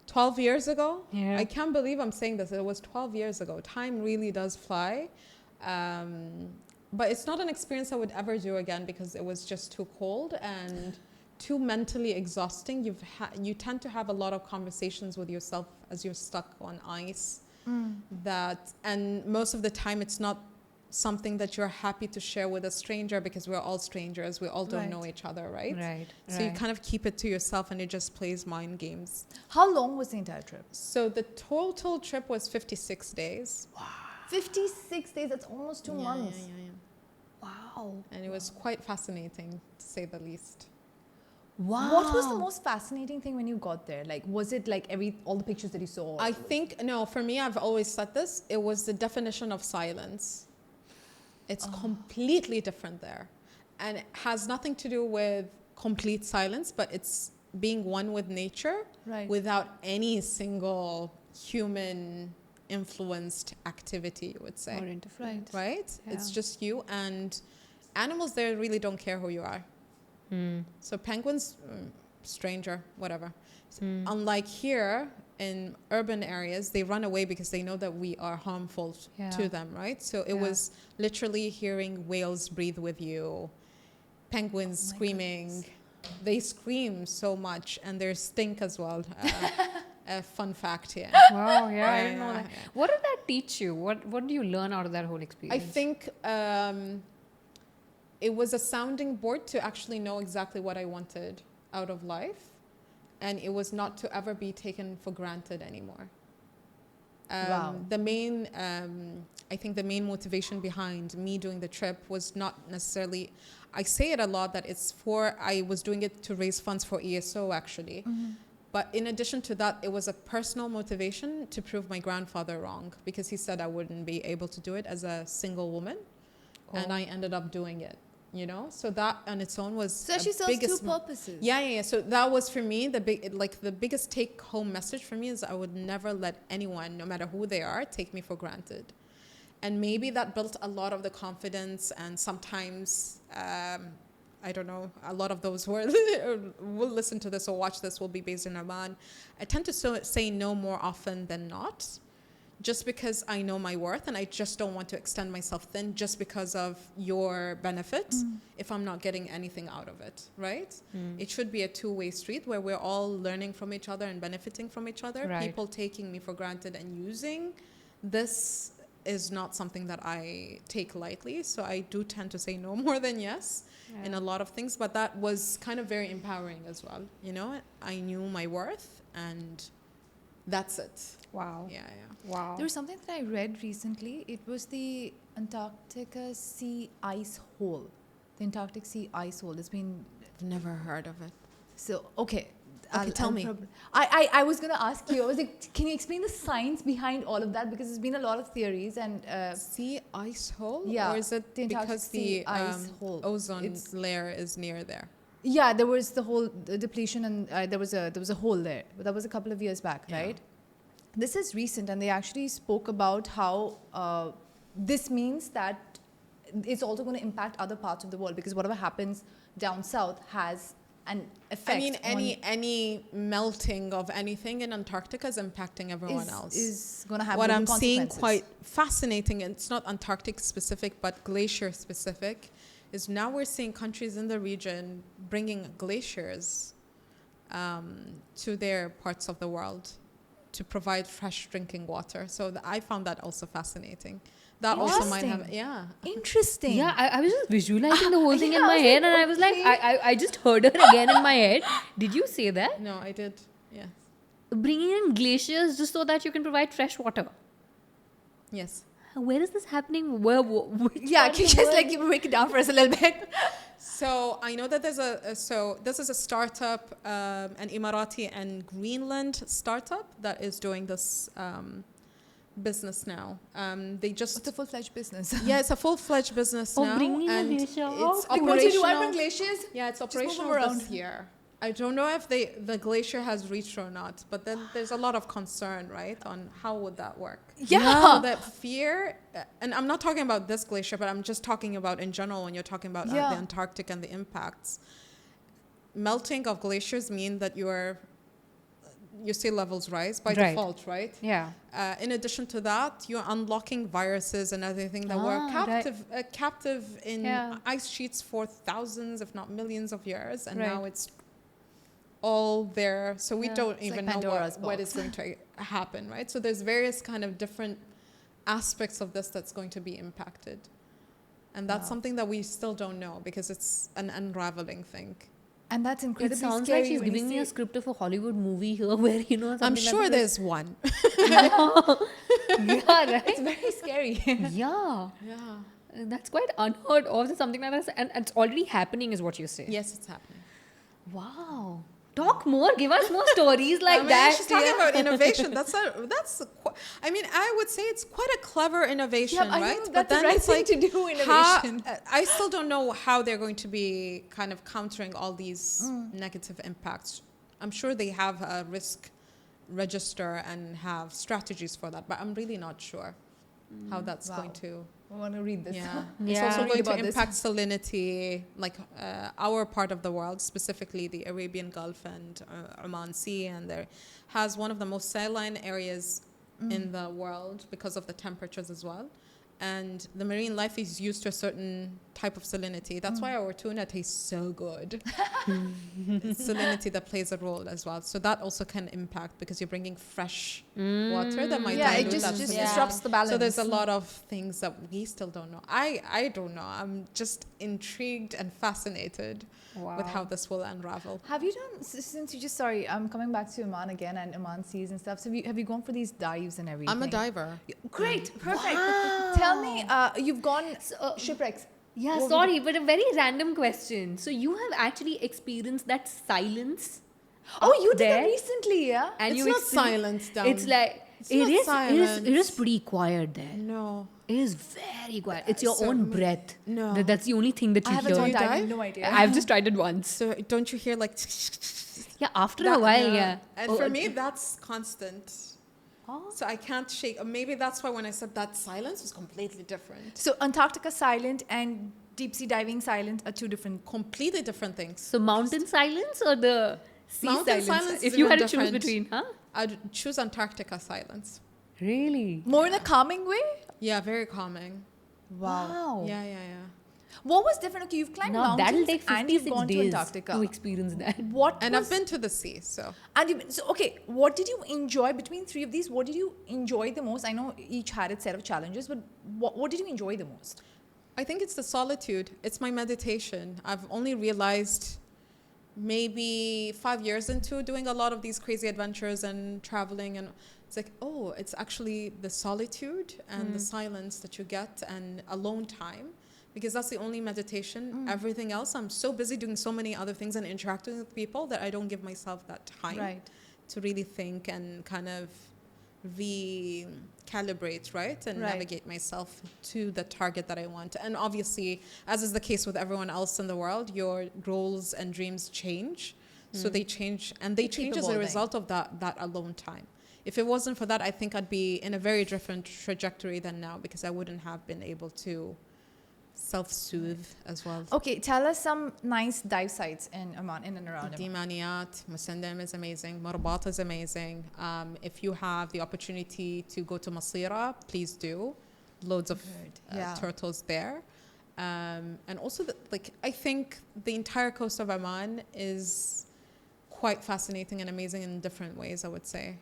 12 years ago. Yeah. I can't believe I'm saying this. It was 12 years ago. Time really does fly. But it's not an experience I would ever do again because it was just too cold and too mentally exhausting. You tend to have a lot of conversations with yourself as you're stuck on ice. And most of the time it's not something that you're happy to share with a stranger because we're all strangers. We all don't know each other, right? Right. So you kind of keep it to yourself and it just plays mind games. How long was the entire trip? So the total trip was 56 days. Wow. 56 days, that's almost 2 months. Yeah. Wow. And it was quite fascinating, to say the least. Wow. What was the most fascinating thing when you got there? Like, was it like all the pictures that you saw? I think, no, for me, I've always said this, it was the definition of silence. It's completely different there. And it has nothing to do with complete silence, but it's being one with nature without any single human influenced activity, you would say. Or interference. Right? Yeah. It's just you, and animals there really don't care who you are. So penguins, stranger, whatever. Unlike here in urban areas, they run away because they know that we are harmful to them, right? So it was literally hearing whales breathe with you, penguins screaming. They scream so much, and they stink as well. A fun fact here. Wow, I didn't know that. What did that teach you? What do you learn out of that whole experience? I think it was a sounding board to actually know exactly what I wanted out of life. And it was not to ever be taken for granted anymore. The main, I think the main motivation behind me doing the trip was not necessarily, I say it a lot that I was doing it to raise funds for ESO actually. But in addition to that, it was a personal motivation to prove my grandfather wrong because he said I wouldn't be able to do it as a single woman. And I ended up doing it. You know, so that on its own was so she serves two purposes. Yeah. So that was for me the biggest take-home message for me is I would never let anyone, no matter who they are, take me for granted. And maybe that built a lot of the confidence. And sometimes I don't know, a lot of those who will listen to this or watch this will be based in Oman. I tend to say no more often than not. Just because I know my worth and I just don't want to extend myself thin just because of your benefit if I'm not getting anything out of it, right? It should be a two-way street where we're all learning from each other and benefiting from each other. Right. People taking me for granted and using this is not something that I take lightly. So I do tend to say no more than yes in a lot of things, but that was kind of very empowering as well. You know, I knew my worth and that's it. Wow. Yeah. Wow. There was something that I read recently. It was the Antarctica sea ice hole. The Antarctic sea ice hole. I've never heard of it. So, okay. Tell me. I was going to ask you, I was like, can you explain the science behind all of that? Because there's been a lot of theories and... sea ice hole? Yeah. Or is it because the ozone layer is near there? Yeah, there was the whole depletion and there was a hole there. But that was a couple of years back, right? This is recent, and they actually spoke about how this means that it's also going to impact other parts of the world because whatever happens down south has an effect. I mean, any melting of anything in Antarctica is impacting everyone else. Is going to have what I'm seeing consequences. quite fascinating, and it's not Antarctic specific, but glacier specific, is now we're seeing countries in the region bringing glaciers to their parts of the world to provide fresh drinking water. So I found that also fascinating. That also might have, Interesting. Yeah, I was just visualizing the whole thing in my head, and I was like, I just heard her again in my head. Did you say that? No, I did. Yes. Bringing in glaciers just so that you can provide fresh water. Yes. Where is this happening? Can you just break it down for us a little bit? So I know that there's this is a startup, an Emirati and Greenland startup that is doing this business now. It's a full-fledged business. Yeah, it's a full-fledged business now. Bringing and it's operational. What do you do? I bring glaciers? Yeah, it's operational this year. I don't know if the glacier has reached or not, but then there's a lot of concern, right, on how would that work. Yeah. So that fear, and I'm not talking about this glacier, but I'm just talking about in general when you're talking about the Antarctic and the impacts. Melting of glaciers mean that your sea levels rise by Right. default, right? Yeah. In addition to that, you're unlocking viruses and everything that were right. captive in Yeah. ice sheets for thousands, if not millions of years, and Right. now it's all there. So we Yeah. don't It's like even know Pandora's what box. is going to happen, right? So there's various kind of different aspects of this that's going to be impacted. And that's Wow. something that we still don't know because it's an unraveling thing. And that's It incredibly sounds scary like she's when you giving me a see- script of a Hollywood movie here where, you know, I'm something sure like there's one. Yeah, right? It's very scary. Yeah. Yeah. That's quite unheard of. Something like that. And it's already happening, is what you say. Yes, it's happening. Wow. Talk more. Give us more stories like I mean, that. she's talking yeah. about innovation. I mean, I would say it's quite a clever innovation, Yeah, I right? think that's the right it's thing to do, innovation. I still don't know how they're going to be kind of countering all these negative impacts. I'm sure they have a risk register and have strategies for that, but I'm really not sure how that's Wow. going to. I want to read this. Yeah. Yeah. It's also Read going to about this. impact salinity, like our part of the world, specifically the Arabian Gulf and Oman Sea, and there has one of the most saline areas in the world because of the temperatures as well. And the marine life is used to a certain type of salinity. That's why our tuna tastes so good. It's salinity that plays a role as well. So that also can impact because you're bringing fresh water that might Yeah, it dilute that just salinity. disrupts the balance. So there's a lot of things that we still don't know. I don't know. I'm just intrigued and fascinated with how this will unravel. Have you done, since you just, sorry, I'm coming back to Oman again and Oman seas and stuff. So have you gone for these dives and everything? I'm a diver. Great, perfect. Tell me, you've gone shipwrecks. Yeah, What sorry, but a very random question. So you have actually experienced that silence? Oh, you up did that there? recently, yeah? And It's you not experience- silence down. It's like It's it not is. It is. silence. It is pretty quiet there. No. It is very quiet. It's your So own me- breath. no. That's the only thing that I you haven't hear. gone you diving, dive? no idea. I've just tried it once. So don't you hear like Yeah, after a while, yeah. And Oh, for me, that's constant. Oh. So I can't shake. Maybe that's why when I said that silence was completely different. So Antarctica silent and deep sea diving silent are two different. Completely different things. So mountain silence or the sea Mountain silence? silence If is you even had to choose different. between, huh? I'd choose Antarctica silence. Really? More in a calming way? Yeah, very calming. Wow. Yeah. What was different? Okay, you've climbed Now that'll mountains take and you've 56 gone to days Antarctica. to experience that. What And was, I've been to the sea, so. and so okay, what did you enjoy between three of these? What did you enjoy the most? I know each had its set of challenges, but what did you enjoy the most? I think it's the solitude. It's my meditation. I've only realized maybe 5 years into doing a lot of these crazy adventures and traveling, and it's like, oh, it's actually the solitude and the silence that you get and alone time, because that's the only meditation. Everything else, I'm so busy doing so many other things and interacting with people that I don't give myself that time to really think and kind of recalibrate, right? And navigate myself to the target that I want. And obviously, as is the case with everyone else in the world, your goals and dreams change. So they change, and they change as a evolving. result of that alone time. If it wasn't for that, I think I'd be in a very different trajectory than now, because I wouldn't have been able to self-soothe as well. Okay, tell us some nice dive sites in Oman, in and around Oman. Dimaniyat, Musandam is amazing. Marbat is amazing. If you have the opportunity to go to Masira, please do. Loads of turtles there. And also, I think the entire coast of Oman is quite fascinating and amazing in different ways, I would say.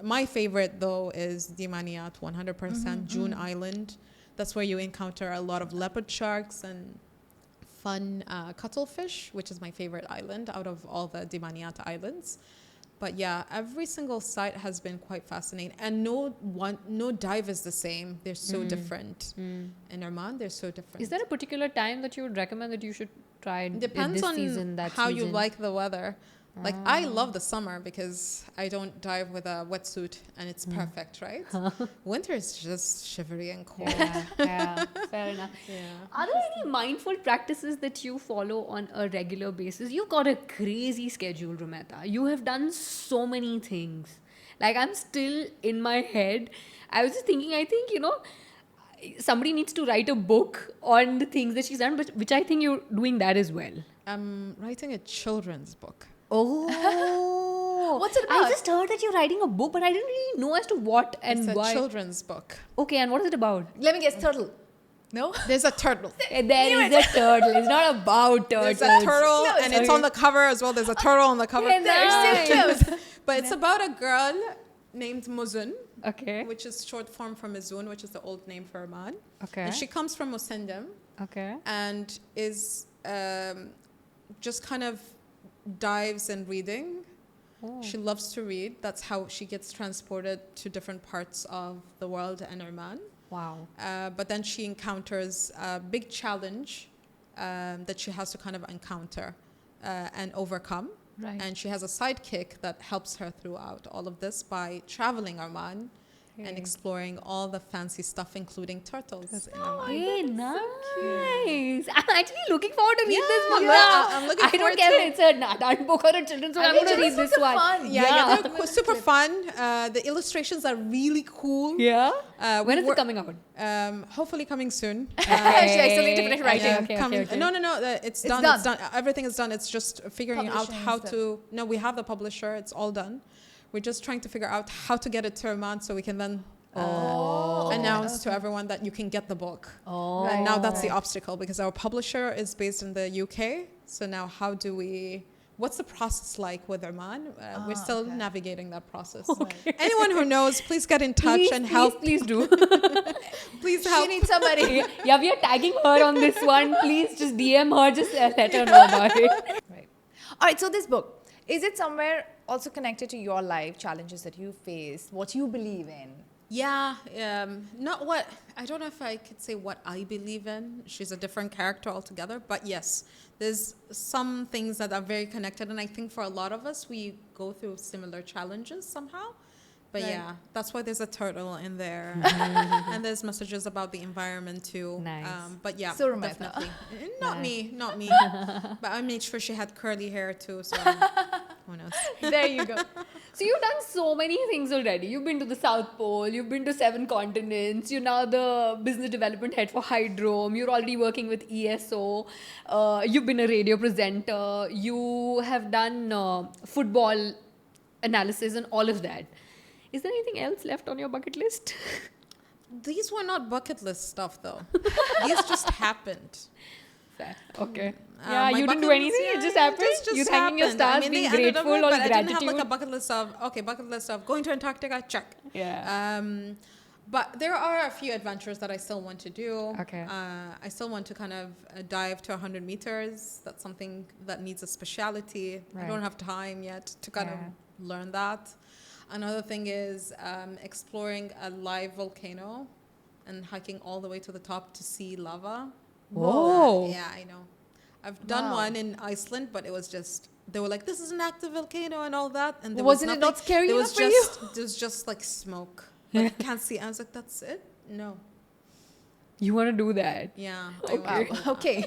My favorite, though, is Dimaniyat, 100%. June Island. That's where you encounter a lot of leopard sharks and fun cuttlefish, which is my favorite island out of all the Dimaniyat islands. But yeah, every single site has been quite fascinating, and no dive is the same. They're so different. In Oman, they're so different. Is there a particular time that you would recommend that you should try Depends this on season, that how you season? like the weather. Like, I love the summer because I don't dive with a wetsuit and it's perfect, right? Winter is just shivery and cold. Yeah, fair enough. Yeah. Are there any mindful practices that you follow on a regular basis? You've got a crazy schedule, Rumaitha. You have done so many things. Like, I'm still in my head. I was just thinking, I think, somebody needs to write a book on the things that she's done, which I think you're doing that as well. I'm writing a children's book. Oh, What's it about? I just heard that you're writing a book, but I didn't really know as to what and It's a why. children's book. Okay, and what is it about? Let me guess, turtle. No? There's a turtle. There is a turtle. It's not about turtles. There's a turtle, Close. and it's Okay. on the cover as well. There's a turtle on the cover. Yeah, nice. Close. But it's about a girl named Muzun, Okay. which is short form for Mizun, which is the old name for Oman. Okay. And she comes from Musendem Okay. and is just kind of dives in reading. Oh. She loves to read. That's how she gets transported to different parts of the world and Oman. Wow. But then she encounters a big challenge that she has to kind of encounter and overcome. Right. And she has a sidekick that helps her throughout all of this by traveling Oman and Okay. exploring all the fancy stuff, including turtles. In Oman. Hey, nice. I'm actually looking forward to read this book. Yeah, I'm looking I don't forward care to- if it's a adult book or a children's book. I'm going to read this one. Fun. Yeah, they're super fun. The illustrations are really cool. Yeah. We When is wor- it coming out? Hopefully coming soon. I still need to finish writing. Okay. No, it's It's done. done. It's done. Everything is done. It's just figuring out Publishing how and stuff. to. No, we have the publisher. It's all done. We're just trying to figure out how to get it to Oman so we can then announce to everyone that you can get the book. Oh. And now that's the obstacle because our publisher is based in the UK. So now how do we? What's the process like with Oman? We're still navigating that process. Anyone who knows, please get in touch and help. Please do. Please She help. needs somebody. Yeah, we are tagging her on this one. Please just DM her. Just let her know about it. Right. All right, so this book, is it somewhere also connected to your life, challenges that you face, what you believe in? Yeah, not what, I don't know if I could say what I believe in. She's a different character altogether. But yes, there's some things that are very connected. And I think for a lot of us, we go through similar challenges somehow. But Right. yeah, that's why there's a turtle in there. And there's messages about the environment too. Nice. But yeah, So Rumaitha. definitely. Not me. But I made sure she had curly hair too. So who knows? There you go. So you've done so many things already. You've been to the South Pole. You've been to 7 continents. You're now the business development head for Hrdrom. You're already working with ESO. You've been a radio presenter. You have done football analysis and all of that. Is there anything else left on your bucket list? These were not bucket list stuff though. These just happened. Fair. Okay. My Yeah, you didn't do bucket list, anything. It just yeah, happened. just You're thanking your happened. I stars, mean, being they ended up grateful, with, all but I didn't have gratitude. like a bucket list of going to Antarctica, check. Yeah. But there are a few adventures that I still want to do. Okay. I still want to kind of dive to 100 meters. That's something that needs a speciality. I Right. don't have time yet to kind of learn that. Another thing is exploring a live volcano and hiking all the way to the top to see lava. Whoa. Yeah, I know. I've done Wow. one in Iceland, but it was just, they were like, this is an active volcano and all that. And there Wasn't was it nothing. not scary There enough was for you? just, there was just like smoke. Like, you can't see. I was like, that's it? No. You want to do that? Yeah. Okay. Okay.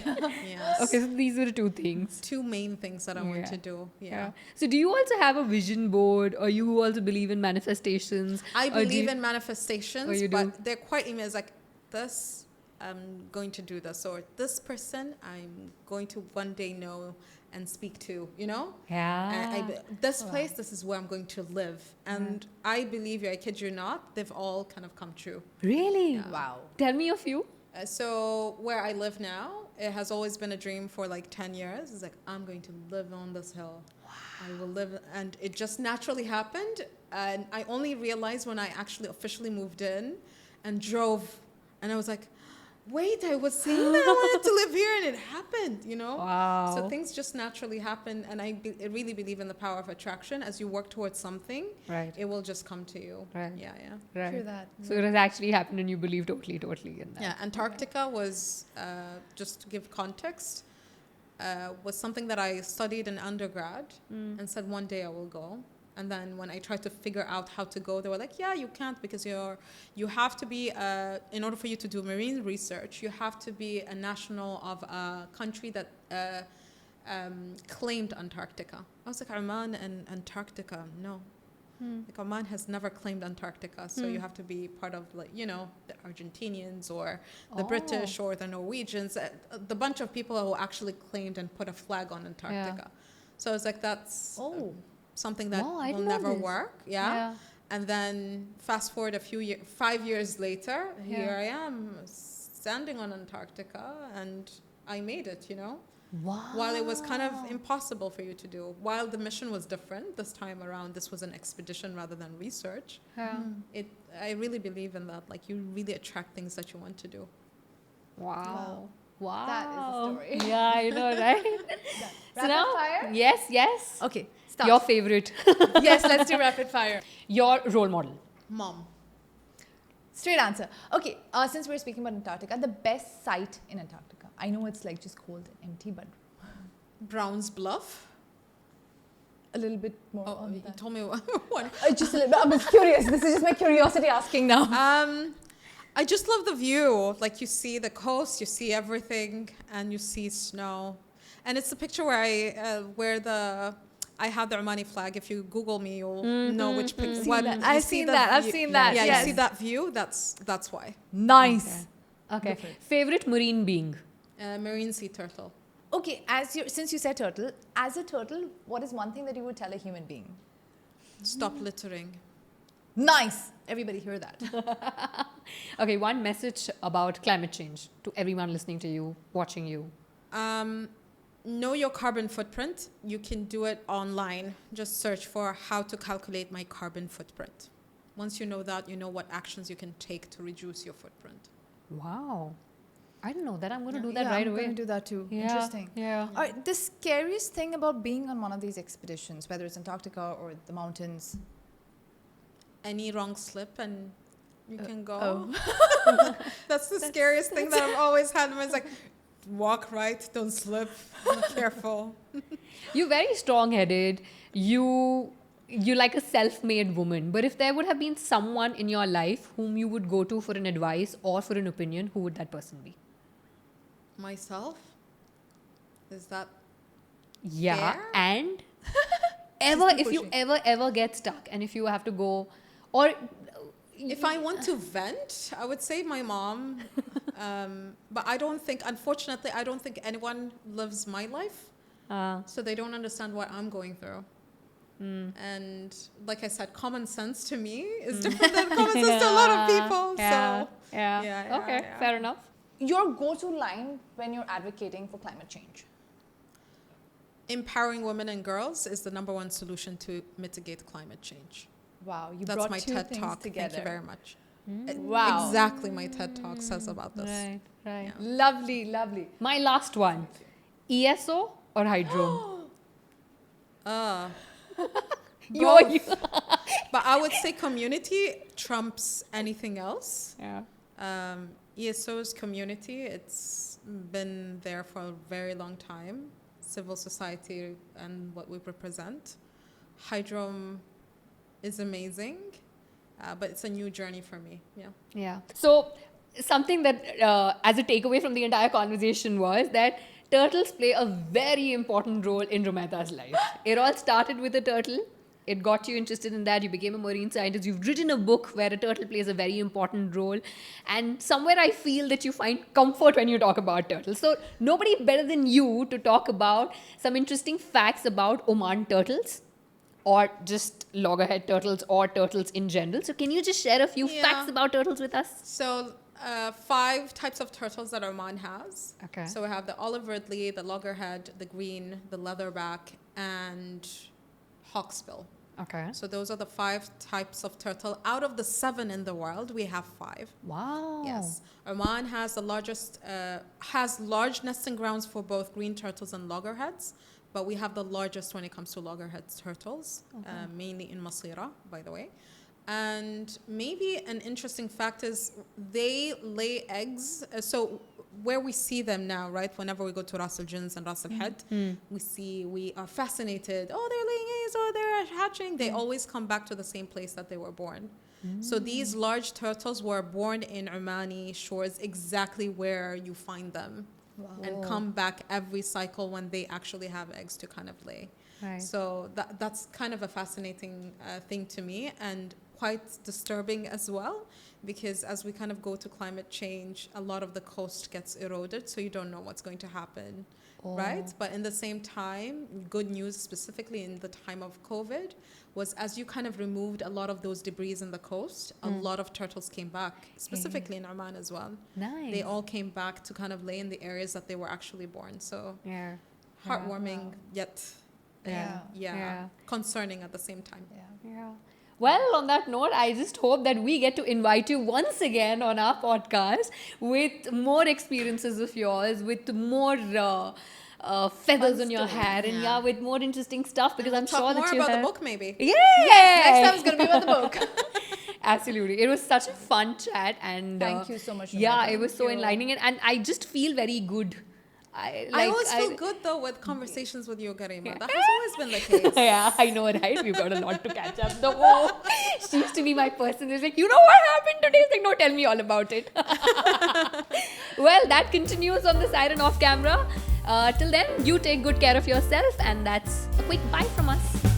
Yes. Okay, so these are the 2 things. 2 main things that I want Yeah. to do. Yeah. So do you also have a vision board, or you also believe in manifestations? I Or do believe you- in manifestations, you do? but they're quite emails like this. I'm going to do this, or this person I'm going to one day know and speak to. You know. Yeah. This place, this is where I'm going to live. And I believe you, I kid you not, they've all kind of come true. Really? Wow. Tell me a few. So where I live now, it has always been a dream for like 10 years. It's like, I'm going to live on this hill. I will live, and it just naturally happened. And I only realized when I actually officially moved in and drove, and I was like, wait, I was saying that I wanted to live here, and it happened, you know? Wow. So things just naturally happen, and I really believe in the power of attraction. As you work towards something, Right. it will just come to you. Right. Yeah. Right. True that. So it has actually happened, and you believe totally in that. Yeah, Antarctica was, just to give context, was something that I studied in undergrad and said one day I will go. And then when I tried to figure out how to go, they were like, yeah, you can't because you have to be, in order for you to do marine research, you have to be a national of a country that claimed Antarctica. I was like, Oman and Antarctica, no. Like Oman has never claimed Antarctica, so you have to be part of, like, you know, the Argentinians or the British or the Norwegians, the bunch of people who actually claimed and put a flag on Antarctica. So it's like, that's Oh. something that Oh, I will didn't know never this. work. Yeah. And then fast forward 5 years later, here I am standing on Antarctica, and I made it, you know. Wow. While it was kind of impossible for you to do, while the mission was different this time around, this was an expedition rather than research. Yeah. I really believe in that. Like, you really attract things that you want to do. Wow. Wow. That is a story. Yeah, I know, right? So Rapid fire? Yes. Okay, start. Your favorite. Yes, let's do rapid fire. Your role model. Mom. Straight answer. Okay, since we're speaking about Antarctica, the best site in Antarctica. I know it's like just cold and empty, but Browns Bluff. a little bit more Oh, on you that. told me one. Just a little bit. I'm just curious. This is just my curiosity asking now. I just love the view. Like, you see the coast, you see everything, and you see snow. And it's the picture where I have the Omani flag. If you Google me, you'll know which picture. I've seen that. Yeah, Yes. you see that view. That's why. Nice. Okay. Favorite marine being. Marine sea turtle. Okay, since you said turtle, as a turtle, what is one thing that you would tell a human being? Stop littering. Nice. Everybody hear that. Okay, one message about climate change to everyone listening to you, watching you. Know your carbon footprint. You can do it online. Just search for how to calculate my carbon footprint. Once you know that, you know what actions you can take to reduce your footprint. Wow. I didn't know that. I'm going to do that right I'm away. going to do that too. Yeah, Interesting. Yeah. All right, the scariest thing about being on one of these expeditions, whether it's Antarctica or the mountains. Any wrong slip and you can go. Oh. That's the scariest thing that I've always had. It's like, walk right, don't slip, be careful. You're very strong-headed. You're like a self-made woman. But if there would have been someone in your life whom you would go to for an advice or for an opinion, who would that person be? Myself? Is that Yeah. fair? And if you pushing. ever get stuck and if you have to go, or If I want to vent, I would say my mom. But unfortunately, I don't think anyone lives my life. So they don't understand what I'm going through. And like I said, common sense to me is different than common sense to a lot of people. So Okay, fair enough. Your go-to line when you're advocating for climate change? empowering women and girls is the #1 solution to mitigate climate change. Wow, you That's brought my two TED things talk. together. Thank you very much. Wow. Exactly my TED talk says about this. Right. Yeah. Lovely, lovely. My last one. ESO or Hrdrom? Both. But I would say community trumps anything else. Yeah. ESO's community, it's been there for a very long time. Civil society and what we represent. Hrdrom is amazing, but it's a new journey for me. Yeah. So something that as a takeaway from the entire conversation was that turtles play a very important role in Rumaitha's life. It all started with a turtle. It got you interested in that. You became a marine scientist. You've written a book where a turtle plays a very important role. And somewhere I feel that you find comfort when you talk about turtles. So nobody better than you to talk about some interesting facts about Oman turtles, or just loggerhead turtles, or turtles in general. So can you just share a few facts about turtles with us? So 5 types of turtles that Oman has. Okay. So we have the olive ridley, the loggerhead, the green, the leatherback, and hawksbill. Okay. So those are the 5 types of turtle. Out of the 7 in the world, we have 5. Wow. Yes. Oman has the largest, has large nesting grounds for both green turtles and loggerheads, but we have the largest when it comes to loggerhead turtles, mainly in Masira, by the way. And maybe an interesting fact is they lay eggs. So where we see them now, right? Whenever we go to Ras Al Jins and Ras Al Had, we are fascinated. Oh, they're laying eggs. Oh, they're hatching. They always come back to the same place that they were born. So these large turtles were born in Omani shores, exactly where you find them. Wow. And come back every cycle when they actually have eggs to kind of lay. Right. So that's kind of a fascinating thing to me, and quite disturbing as well, because as we kind of go to climate change, a lot of the coast gets eroded, so you don't know what's going to happen right? But in the same time, good news, specifically in the time of COVID, was as you kind of removed a lot of those debris in the coast, a lot of turtles came back, specifically in Oman as well. Nice. They all came back to kind of lay in the areas that they were actually born. So Yeah. heartwarming, Wow. yet Yeah. Yeah. concerning at the same time. Yeah. Well, on that note, I just hope that we get to invite you once again on our podcast with more experiences of yours, with more feathers Fun on your stories. hair, and Yeah. with more interesting stuff because I'm Talk sure more that you about have. the book, maybe. Yeah. Next time it's going to be about the book. Absolutely. It was such a fun chat, and Thank you so much, Yeah, Rumaitha. it was Thank so you. enlightening, and I just feel very good. I always feel good though with conversations with you, Garima. That has always been the case. Yeah, I know, right? We've got a lot to catch up. Though she used to be my person who's like, you know what happened today? It's like, no, tell me all about it. Well, that continues on the Siren off camera. Till then, you take good care of yourself, and that's a quick bye from us.